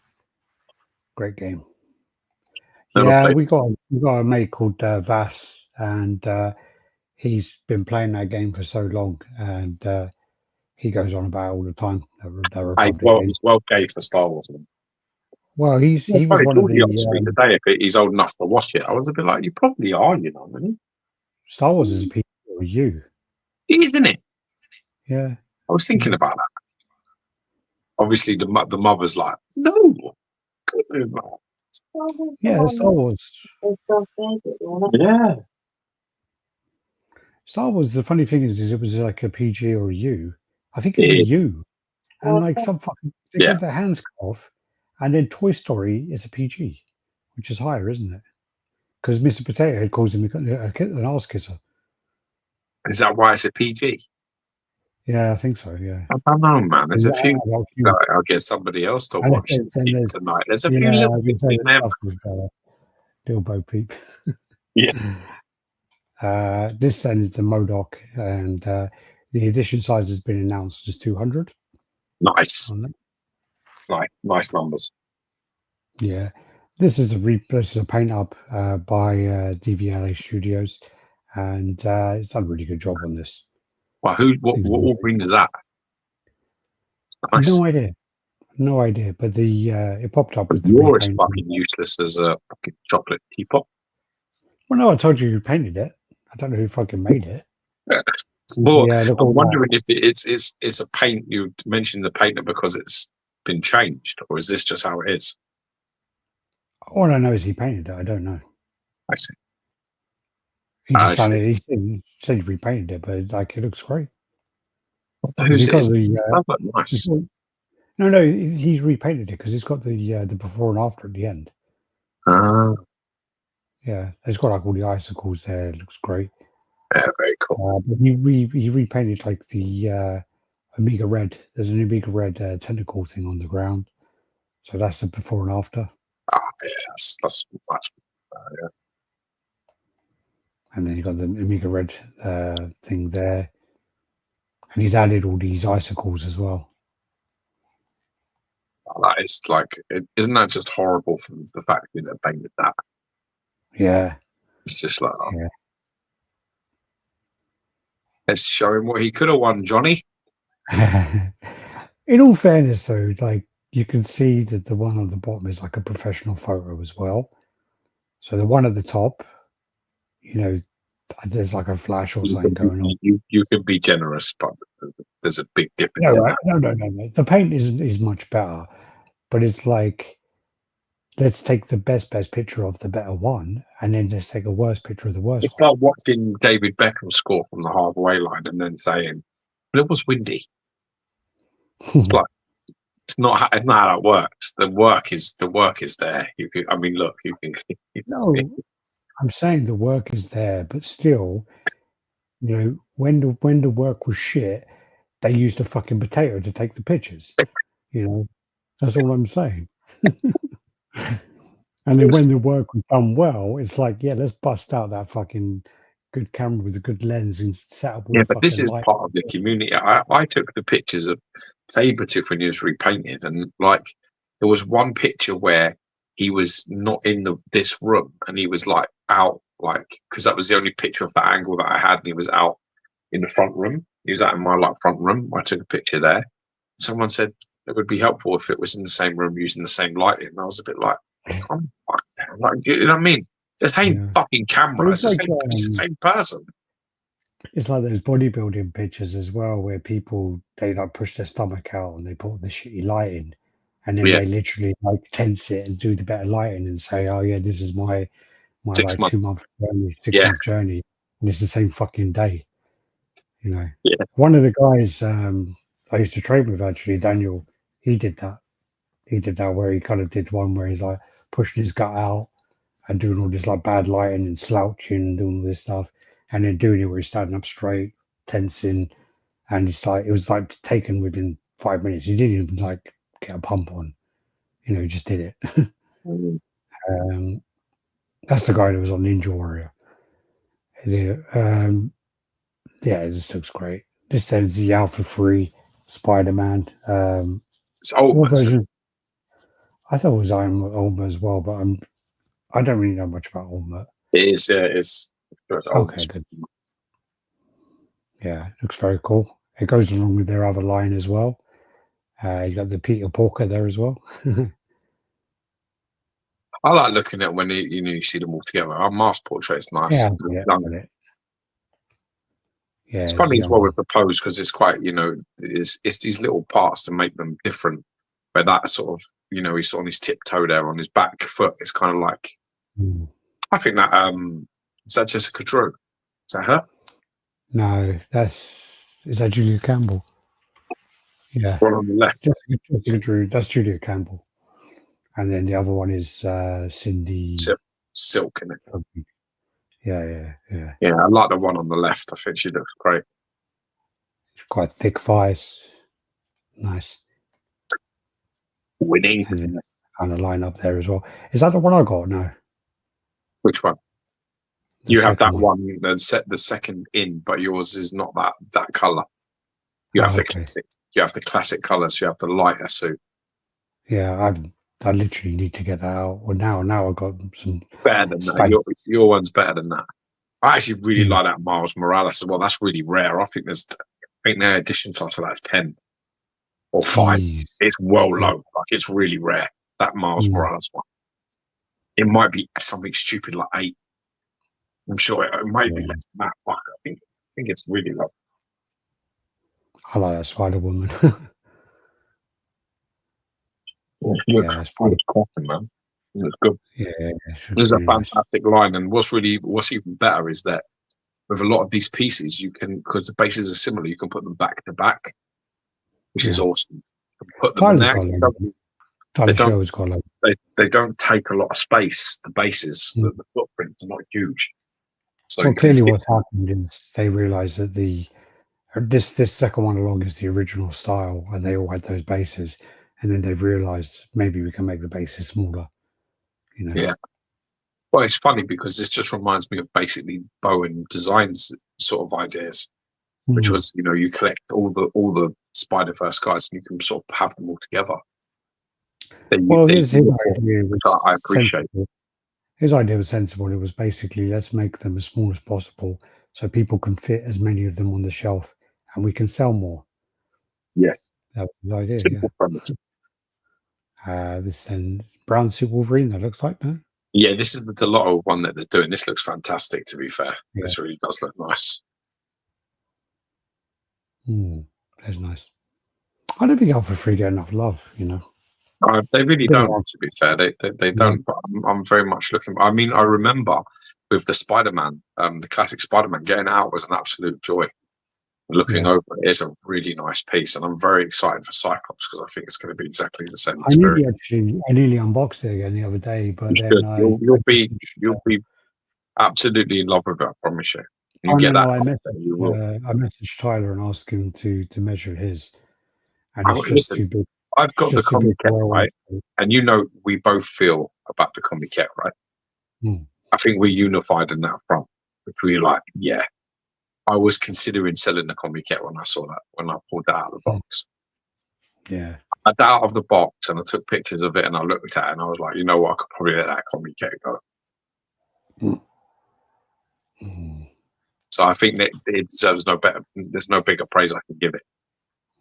Great game. We got a mate called Vass, and he's been playing that game for so long, and he goes on about it all the time. He's well gay for Star Wars. Well, he was one of the. Today, if he's old enough to watch it, I was a bit like, you probably are, really. Star Wars is a PG or U. Isn't it? Yeah. I was thinking about that. Obviously, the mother's like, no. Yeah, Star Wars. Yeah. Star Wars, the funny thing is it was like a PG or a U. I think it's a U. And like some fucking, they get their hands cut off. And then Toy Story is a PG, which is higher, isn't it? Because Mr. Potato Head calls him an arse kisser. Is that why it's a PG? Yeah, I think so, yeah. I don't know, man. There's a few. I'll get somebody else to watch this tonight. There's a few little bits in there. Little Bo Peep. Yeah. This then is the MODOK, and the edition size has been announced as 200. Nice. Nice numbers. Yeah. This is a paint up by DVLA Studios, and it's done a really good job on this. Well, what green is that? Nice. No idea. But the it popped up with the yours is fucking useless as a fucking chocolate teapot. Well, no, I told you painted it. I don't know who fucking made it. Well, I'm wondering if it's a paint. You mentioned the painter because it's been changed, or is this just how it is? All I know is he painted it. I don't know. I see. He just done it. He said he repainted it, but like it looks great. Who's nice. No, he's repainted it because it's got the before and after at the end. Yeah, it's got like all the icicles there. It looks great. Yeah, very cool. But he repainted like the Omega Red. There's an Omega Red tentacle thing on the ground, so that's the before and after. Yes, that's much. Yeah. And then you got the Omega Red thing there, and he's added all these icicles as well. That is isn't that just horrible for the fact that they painted that? Yeah, it's just like, let's show him what he could have won, Johnny. In all fairness, though, like you can see that the one on the bottom is like a professional photo as well. So the one at the top, there's like a flash or something going on. You can be generous, but there's a big difference. No. The paint is much better, but it's like, let's take the best picture of the better one, and then let's take a worse picture of the worst. It's like watching David Beckham score from the halfway line and then saying, "But it was windy." It's not how it works. The work is there. I'm saying the work is there, but still, when the work was shit, they used a fucking potato to take the pictures. That's all I'm saying. And then when the work was done well, it's like, let's bust out that fucking good camera with a good lens and set up. But this is part of the community. I took the pictures of Sabretooth when he was repainted, and there was one picture where he was not in this room, and he was out, because that was the only picture of that angle that I had, and he was out in the front room. He was out in my like front room. I took a picture there. Someone said it would be helpful if it was in the same room using the same lighting. And I was a bit like, "Calm the fuck down." Like, you know what I mean? It's the same fucking camera. But It's the same person. It's like those bodybuilding pictures as well, where people they like push their stomach out and they put the shitty lighting, and then they literally like tense it and do the better lighting and say, "Oh yeah, this is my 6 like months. 2-month journey, 6-month journey," and it's the same fucking day. You know, Yeah. one of the guys I used to train with, actually, Daniel, he did that. He did that where he kind of did one where he's like pushing his gut out and doing all this like bad lighting and slouching and doing all this stuff, and then doing it where he's standing up straight, tensing, and it's like it was like taken within 5 minutes. He didn't even like get a pump on, you know, he just did it. That's the guy that was on Ninja Warrior. Yeah, this looks great. This is the Alpha 3 Spider-Man. It's old. What version? I thought it was Ulma as well, but I don't really know much about Ulma. It is. It's okay. Good. Yeah, it looks very cool. It goes along with their other line as well. You got the Peter Porker there as well. I like looking at when you see them all together. Our mask portrait's nice. Yeah, it's funny as well with the pose because it's quite, it's these little parts to make them different. Where that sort of, he's on his tiptoe there on his back foot. It's kind of like, I think that is that Jessica Drew? Is that her? No, is that Julia Campbell? Yeah, one on the left. Jessica Drew. That's Julia Campbell, and then the other one is Cindy Silk, isn't it? Yeah. Yeah, I like the one on the left. I think she looks great. She's quite thick thighs. Nice. Winning. And kind of line up there as well. Is that the one I got? No. Which one? You have that one. The second in, but yours is not that color. You have the classic. You have the classic colors. You have the lighter suit. Yeah, I literally need to get that out. Well, now I've got some better than that. Your one's better than that. I actually really like that Miles Morales as well. That's really rare. I think their edition title for that's 10 or 5. It's well low. Like it's really rare. That Miles Morales one. It might be something stupid like 8. I'm sure it might be less than that. But I think it's really low. I like that Spider-Woman. It's cracking, man. It's good. Yeah, there's a fantastic line, and what's even better is that with a lot of these pieces, you can, because the bases are similar, you can put them back to back, which is awesome. Put them there. They don't take a lot of space. The bases, the footprints are not huge. So clearly, what's happened is they realised that this second one along is the original style, and they all had those bases, and then they've realised maybe we can make the bases smaller. Yeah. Well, it's funny because this just reminds me of basically Bowen Designs sort of ideas, which was, you collect all the Spider-Verse guys and you can sort of have them all together. His idea was I appreciate. His idea was sensible. It was basically, let's make them as small as possible so people can fit as many of them on the shelf and we can sell more. Yes. That was the idea. This then brown suit Wolverine, that looks like, no? Yeah, this is the Delotto one that they're doing. This looks fantastic, to be fair. Yeah. This really does look nice. That's nice. I don't think Alpha 3 get enough love, They really don't, to be fair. They don't, but I'm very much looking. I mean, I remember with the Spider-Man, the classic Spider-Man, getting out was an absolute joy. Looking over it is a really nice piece, and I'm very excited for Cyclops because I think it's going to be exactly the same. I nearly unboxed it again the other day, but then you'll be absolutely in love with it. I promise you. I messaged Tyler and asked him to measure his, and it's just too big. I've got the comiquette, right? And we both feel about the comiquette, right? I think we're unified in that front. Which we're like, yeah. I was considering selling the comiquette when I saw that, when I pulled that out of the box. Yeah. I got out of the box and I took pictures of it and I looked at it and I was like, you know what, I could probably let that comiquette go. So So I think that it deserves no better. There's no bigger praise I can give it.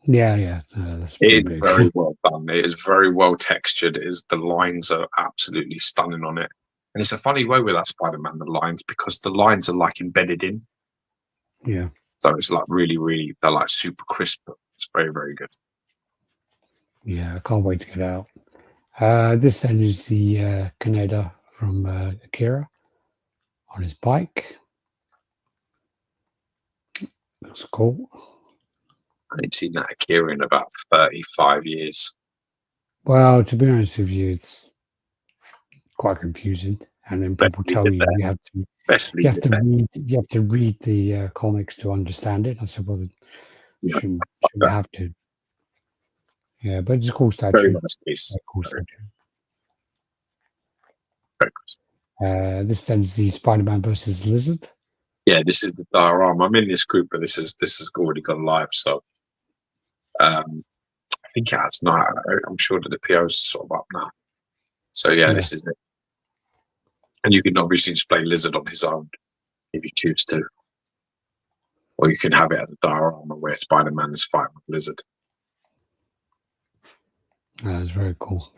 Yeah. That's It pretty is big. very well done. It is very well textured. The lines are absolutely stunning on it. And it's a funny way with that Spider-Man, the lines, because the lines are like embedded in. Yeah. So it's like really, they're like super crisp. It's very, very good. Yeah, I can't wait to get out. This then is the Kaneda from Akira on his bike. Looks cool. I ain't seen that Akira in about 35 years. Well, to be honest with you, it's quite confusing. And then people tell you you have to read the comics to understand it. I said, well, you shouldn't have to. Yeah, but it's a cool statue. Very nice piece. Cool statue. Very nice. This then is the Spider-Man versus Lizard. Yeah, this is the diorama. I'm in this group, but this has already gone live. So I think it has now. I'm sure that the PO's sort of up now. So yeah, this is it. And you can obviously display Lizard on his own if you choose to. Or you can have it as a diorama where Spider-Man is fighting with Lizard. That's very cool.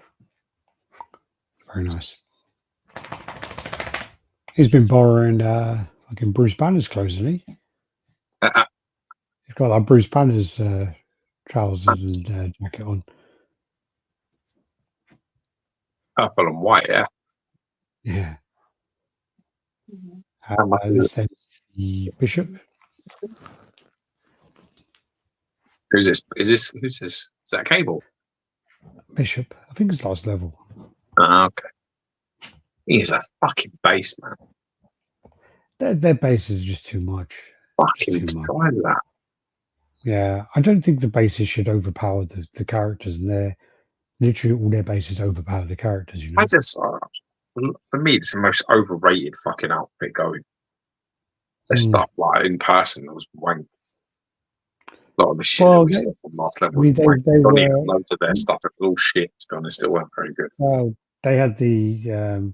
Very nice. He's been borrowing fucking Bruce Banner's clothes, hasn't he? He's got like Bruce Banner's trousers and jacket on. Purple and white, yeah. Yeah. Mm-hmm. This is the Bishop. Who's this? Who's this? Is that Cable? Bishop. I think it's last level. Okay. He is a fucking base, man. Their bases are just too much. Fucking style that. Yeah, I don't think the bases should overpower the characters, and they're literally all their bases overpower the characters. You know, I just for me, it's the most overrated fucking outfit going. Their stuff like in person was wank. A lot of the shit that we saw from last level. Loads of their stuff. It was all shit. To be honest, it weren't very good. Well, they had the.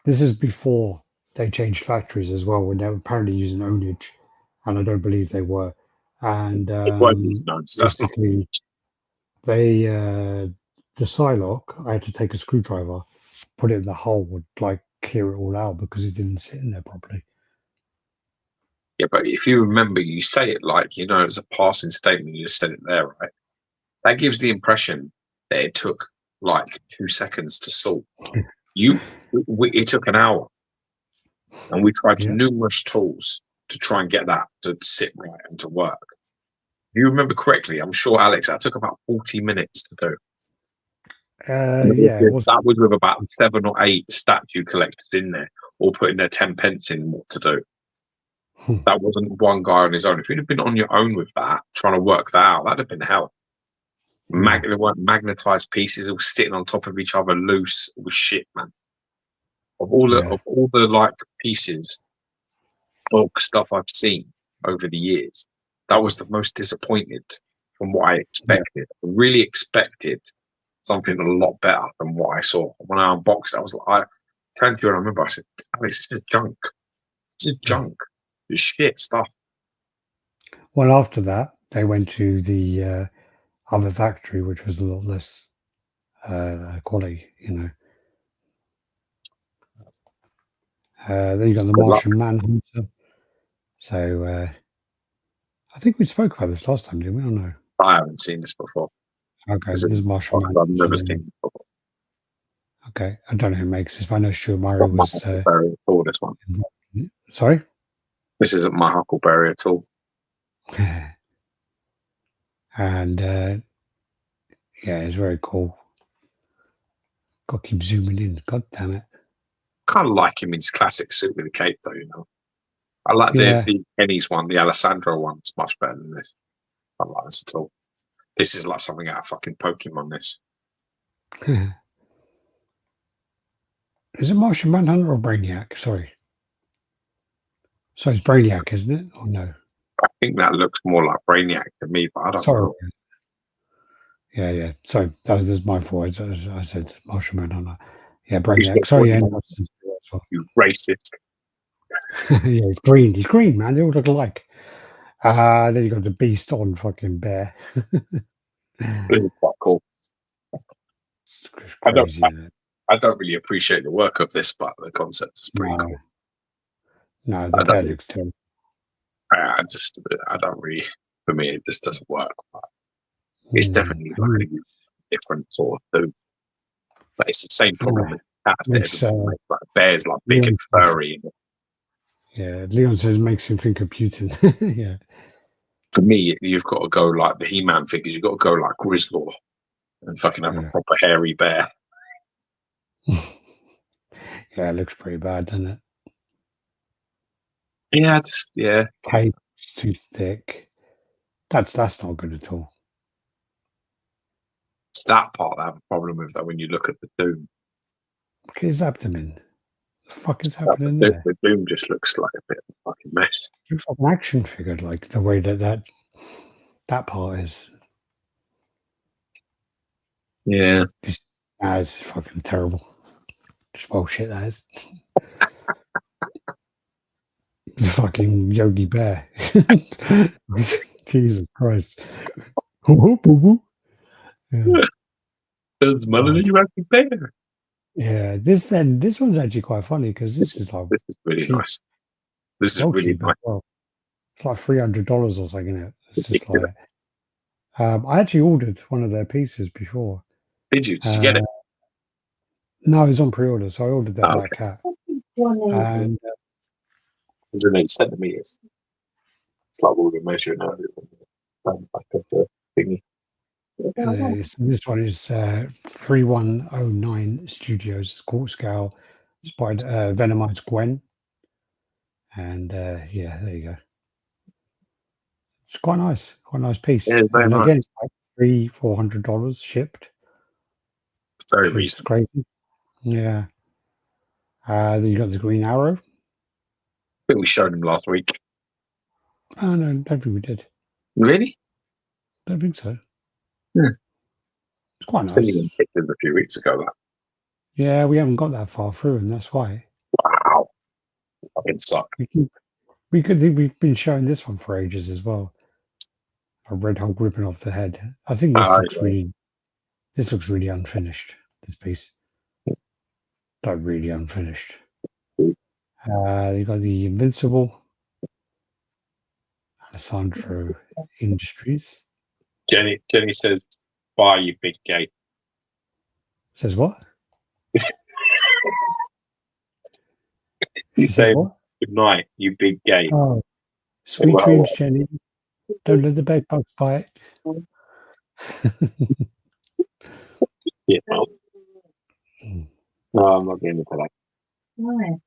This is before they changed factories as well, when they were apparently using ownage, and I don't believe they were. And basically, they the Psylocke, I had to take a screwdriver, put it in the hole, and like clear it all out because it didn't sit in there properly. Yeah, but if you remember, you say it like, it's a passing statement. You just said it there, right? That gives the impression that it took like 2 seconds to sort. It took an hour, and we tried numerous tools to try and get that to sit right and to work. If you remember correctly, I'm sure, Alex, that took about 40 minutes to do. That was with about 7 or 8 statue collectors in there, all putting their 10 pence in what to do. That wasn't one guy on his own. If you'd have been on your own with that, trying to work that out, that'd have been hell. They weren't magnetized pieces, all sitting on top of each other loose. It was shit, man. Of all the like pieces of stuff I've seen over the years, that was the most disappointed from what I expected. I really expected something a lot better than what I saw. When I unboxed it, I turned to you and I remember I said, Alex, this is junk. This is junk. It's shit stuff. Well, after that, they went to the other factory, which was a lot less quality, Then you got the Martian Manhunter. So I think we spoke about this last time, didn't we? Or no? I haven't seen this before. Okay, this is Martian Manhunter. I've never seen it before. Okay, I don't know who makes this, but I know Shumari was. This one. Sorry? This isn't my Huckleberry at all. And it's very cool. Got to keep zooming in. God damn it. Kind of like him in his classic suit with the cape, though, I like the Kenny's one, the Alessandro one. It's much better than this. I don't like this at all. This is like something out of fucking Pokemon, this. Is it Martian Manhunter or Brainiac? Sorry. So it's Brainiac, isn't it? Or no? I think that looks more like Brainiac to me, but I don't know. Yeah. Sorry, that was my fault. I said Martian Manhunter. Yeah, Brainiac. Sorry, you racist. Yeah, he's green. He's green, man. They all look alike. Then you got the beast on fucking bear. It's quite cool. It's crazy, isn't it? I don't really appreciate the work of this, but the concept is pretty cool. No, the bear looks terrible. I don't really, for me, it just doesn't work. But it's definitely like a different sort of food. But it's the same problem with cats. Like bears, like big and furry. Yeah, Leon says makes him think of Putin. Yeah. For me, you've got to go like the He-Man figures. You've got to go like Grizzlaw and fucking have a proper hairy bear. Yeah, it looks pretty bad, doesn't it? Yeah. Cape's too thick. That's not good at all. It's that part that I have a problem with, though, when you look at the Doom. Look at his abdomen. What the fuck is happening there? The Doom just looks like a bit of a fucking mess. It looks like an action figure, like the way that part is. Yeah. It's fucking terrible. Just bullshit, that is. The fucking Yogi Bear. Jesus Christ. Yeah. There's smaller than you actually bear. Yeah, this one's actually quite funny because this is really cheap. nice. This is really nice. Well. It's like $300 or something, isn't it? It's just like I actually ordered one of their pieces before. Did you? Did you get it? No, it was on pre-order, so I ordered that Black Cat. And it was 8 centimeters. It's like we'll be measuring out back of the thingy. This one is 3109 Studios, court scale. It's by Venomized Gwen. And yeah, there you go. It's quite nice piece. Yeah, very and nice. Again, it's like $300-400 shipped. Very reasonable. Crazy. Yeah. Then you got the Green Arrow. I think we showed him last week. Oh no, don't think we did. Really? Don't think so. Yeah. It's quite nice. Sending him pictures a few weeks ago. Yeah, we haven't got that far through, and that's why. Wow. Fucking suck. We've been showing this one for ages as well. A Red Hulk ripping off the head. I think this looks really unfinished. This piece, like really unfinished. You got the Invincible, Alessandro Industries. Jenny says, "Bye, you big gay." Says what? You say good night, you big gay. Oh, sweet dreams, Jenny. Don't let the bed bugs bite. Yeah. No, I'm not getting into that. Why?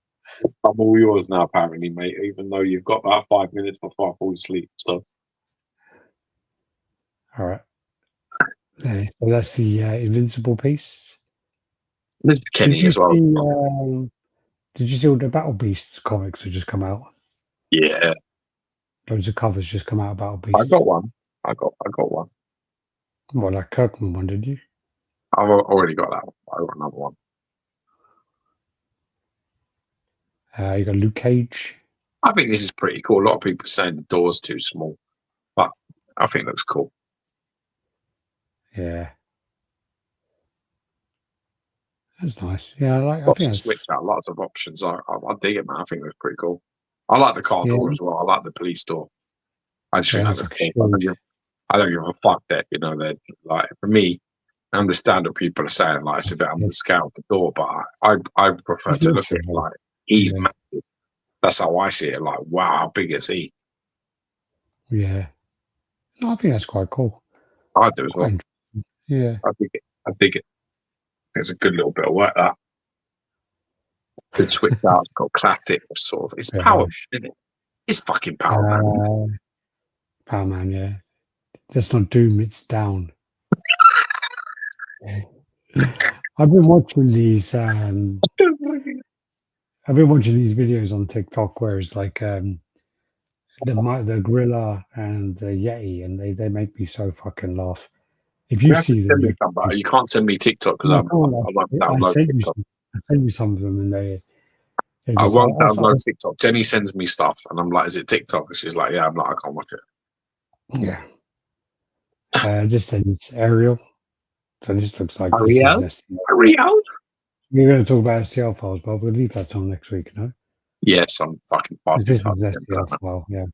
I'm all yours now, apparently, mate. Even though you've got about 5 minutes before I fall asleep. So, all right. So that's the Invincible piece. This is Kenny as well. Did you see all the Battle Beasts comics that just come out? Yeah. Loads of covers just come out of Battle Beasts. I got one. I got one. Well, that Kirkman one, did you? I've already got that one. I got another one. You got Luke Cage. I think this is pretty cool. A lot of people saying the door's too small, but I think it looks cool. Yeah. That's nice. Yeah, I think switch out lots of options. I dig it, man. I think it's pretty cool. I like the car door as well. I like the police door. I just think that's cool. I don't give a fuck that, they're like, for me, I understand what people are saying, like it's a bit underscaled the door, but I prefer to look at it like he's massive. That's how I see it. Like, wow, how big is he? Yeah. No, I think that's quite cool. I do as well. Yeah. I dig it. It's a good little bit of work, that. Good switch out. It's got classic sort of. It's Power, isn't it? It's fucking Power Man. Power Man, yeah. That's not Doom, it's Down. I've been watching these. I've been watching these videos on TikTok where it's like the gorilla and the Yeti, and they make me so fucking laugh. If you see them, you can't send me TikTok because I send you some of them, and I won't download TikTok. Jenny sends me stuff, and I'm like, "Is it TikTok?" And she's like, "Yeah." I'm like, "I can't watch it." Yeah. This is Ariel. So this looks like Ariel? this is STL. Ariel? We're going to talk about STL files, but we'll leave that till next week, no? Yes, I'm fucking This is STL file, yeah.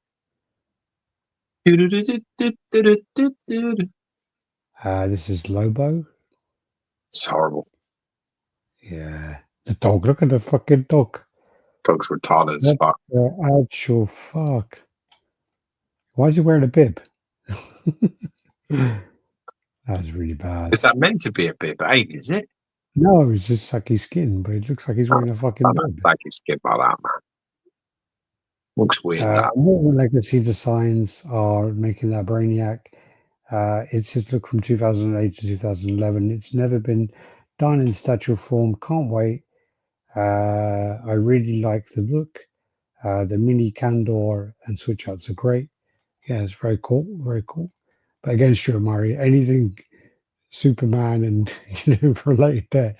This is Lobo. It's horrible. Yeah. The dog. Look at the fucking dog. Dog's retarded as fuck. The actual fuck. Why is he wearing a bib? That's really bad. Is that meant to be a bib? Ain't, is it? No, it's just sucky skin, but it looks like he's wearing a fucking bib. Like his skin like that, man. Looks weird. That. More Legacy Designs are making that Brainiac. It's his look from 2008 to 2011. It's never been done in statue form. Can't wait. I really like the look. The mini Candor and switch outs are great. Yeah, it's very cool. Very cool. But again, Stuart Murray, anything Superman and related there.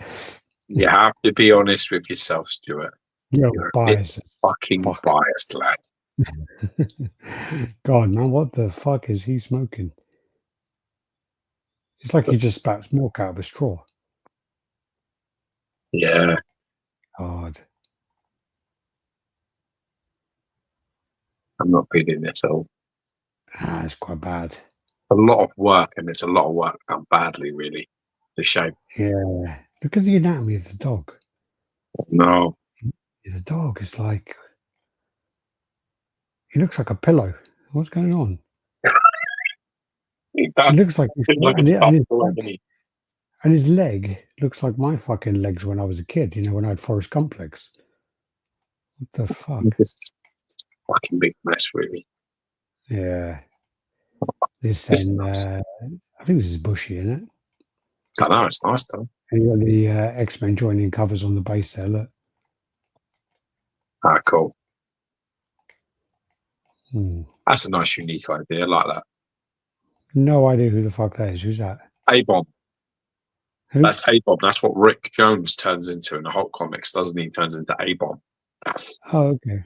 You have to be honest with yourself, Stuart. You're biased. Fucking biased, lad. God, man, what the fuck is he smoking? It's like he just spats milk out of a straw. Yeah. God. I'm not feeling this at all. It's quite bad. A lot of work, and it's a lot of work done badly, really. It's a shame. Yeah. Look at the anatomy of the dog. No. The dog is like... He looks like a pillow. What's going on? He does. He looks like he's... And his leg looks like my fucking legs when I was a kid, when I had Forrest Gump legs. What the fuck? It's fucking big mess, really. Yeah. This then, I think this is Bushy, isn't it? I know, it's nice though. And you got the X-Men joining covers on the base there, look. Ah, cool. That's a nice, unique idea. I like that. No idea who the fuck that is. Who's that? A-Bomb. Who? That's A-Bomb. That's what Rick Jones turns into in the Hulk comics, doesn't he? He turns into A-Bomb. Oh, okay.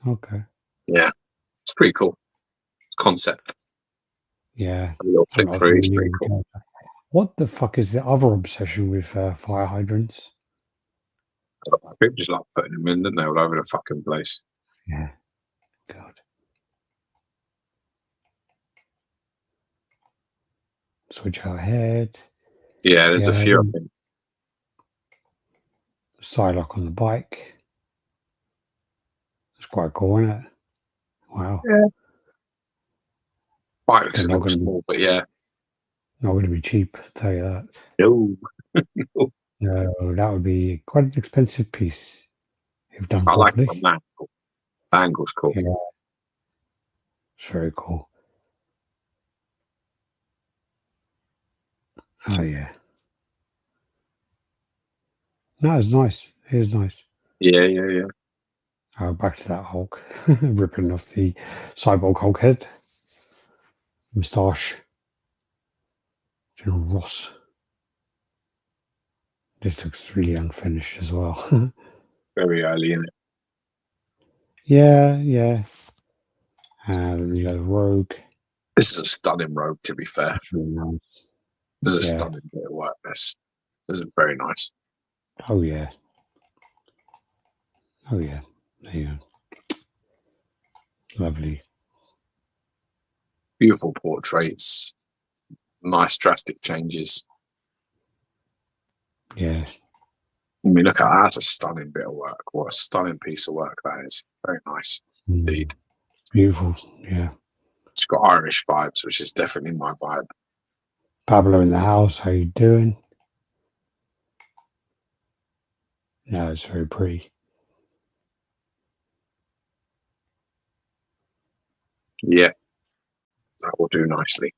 Okay. Yeah. It's pretty cool. Concept. Yeah. A little flip through. It's pretty cool. What the fuck is the other obsession with fire hydrants? People just like putting them in, don't they, all over the fucking place. Yeah. God. Switch out head. Yeah, there's a few of them. Psylocke on the bike. It's quite cool, isn't it? Wow. Yeah. Bike looks a little small, but yeah. Not going to be cheap, I'll tell you that. No. No, that would be quite an expensive piece if done I properly. like the angle. The angle's cool. Yeah. It's very cool. Oh, yeah. No, it's nice. It is nice. Yeah. Back to that Hulk. Ripping off the cyborg Hulk head. Moustache. General Ross. This looks really unfinished as well. Very early, isn't it? Yeah. You got Rogue. This is a stunning Rogue, to be fair. That's really nice. This is a stunning bit of work. This is very nice. Oh, yeah. There you go. Lovely. Beautiful portraits. Nice drastic changes. Yeah. I mean, look at that. That's a stunning bit of work. What a stunning piece of work that is. Very nice indeed. Beautiful, yeah. It's got Irish vibes, which is definitely my vibe. Pablo in the house, how you doing? Yeah, it's very pretty. Yeah. That will do nicely.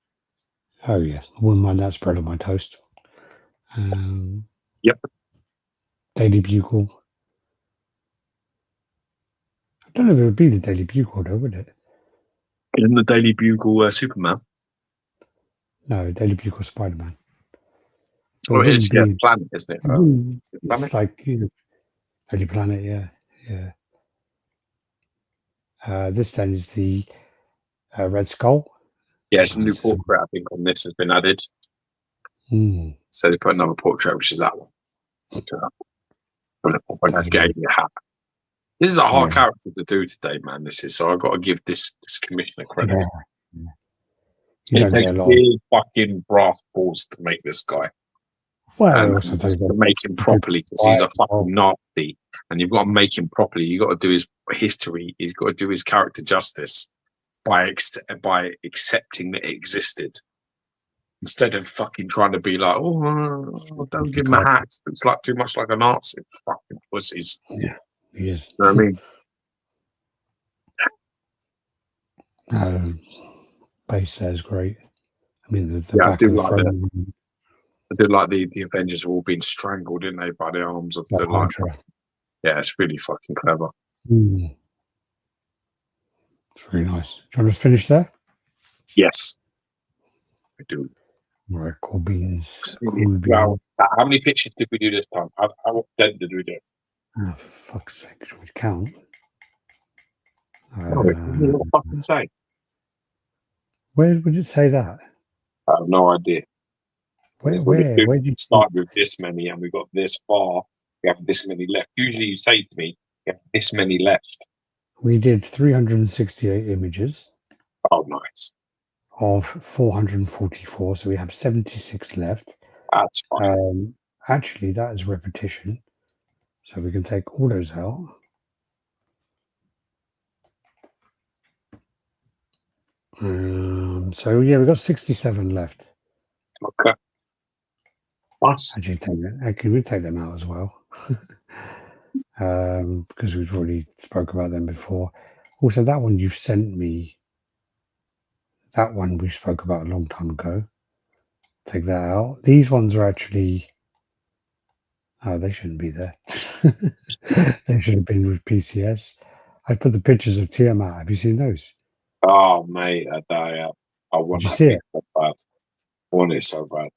Oh, yeah. I wouldn't mind that spread on my toast. Yep. Daily Bugle. I don't know if it would be the Daily Bugle, though, would it? Isn't the Daily Bugle Superman? No, Daily Bugle Spider-Man. Oh, it is, yeah. Planet, isn't it? It's like, Daily Planet, yeah. Yeah. This then is the Red Skull. Yeah, it's a new portrait, I think, on this has been added. Mm. So they put another portrait, which is that one. Getting a hat. This is a hard character to do today, man. This is, so I've got to give this commissioner credit. Yeah. It takes big fucking brass balls to make this guy. Well, and to make him properly, because he's a fucking Nazi, and you've got to make him properly. You've got to do his history. He's got to do his character justice by accepting that it existed, instead of fucking trying to be like, oh, don't give him a hat. It's like too much like a Nazi. Fucking pussies. Yeah, he is. You know what I mean? Base there is great. I mean, the yeah, back of the front. I do like the Avengers have all been strangled, didn't they, by the arms of the Hydra. Yeah, it's really fucking clever. Mm. It's really nice. Do you want to finish there? Yes, I do. Right, cool beans. Well, how many pictures did we do this time? How often did we do? Oh, for fuck's sake, should we count? What did I fucking say? Where would it say that? I have no idea. Where did you start with this many and we got this far? We have this many left. Usually you say to me, you have this many left. We did 368 images. Oh, nice. Of 444, so we have 76 left. That's fine. Actually, that is repetition, so we can take all those out. So yeah, we've got 67 left. Okay. Nice. Actually, we take them out as well. Because we've already spoke about them before. Also, that one you've sent me, that one we spoke about a long time ago. Take that out. These ones are actually, they shouldn't be there. They should have been with PCS. I put the pictures of Tiamat. Have you seen those? Oh, mate, I want to see it so bad. I want it so bad.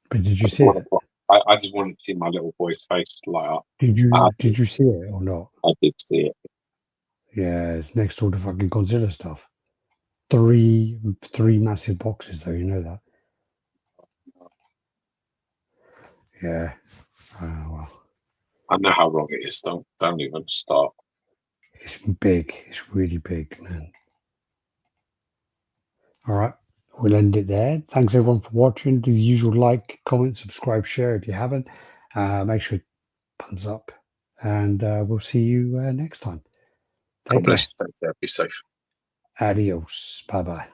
But did you see it? I just wanted to see my little boy's face light up. Did you see it or not? I did see it. Yeah, it's next to all the fucking Godzilla stuff. Three massive boxes, though. You know that. Yeah. Well. I know how wrong it is. Don't even start. It's big. It's really big, man. All right. We'll end it there. Thanks everyone for watching. Do the usual like, comment, subscribe, share if you haven't. Make sure thumbs up, and we'll see you next time. God bless you. Take care. Be safe. Adios. Bye bye.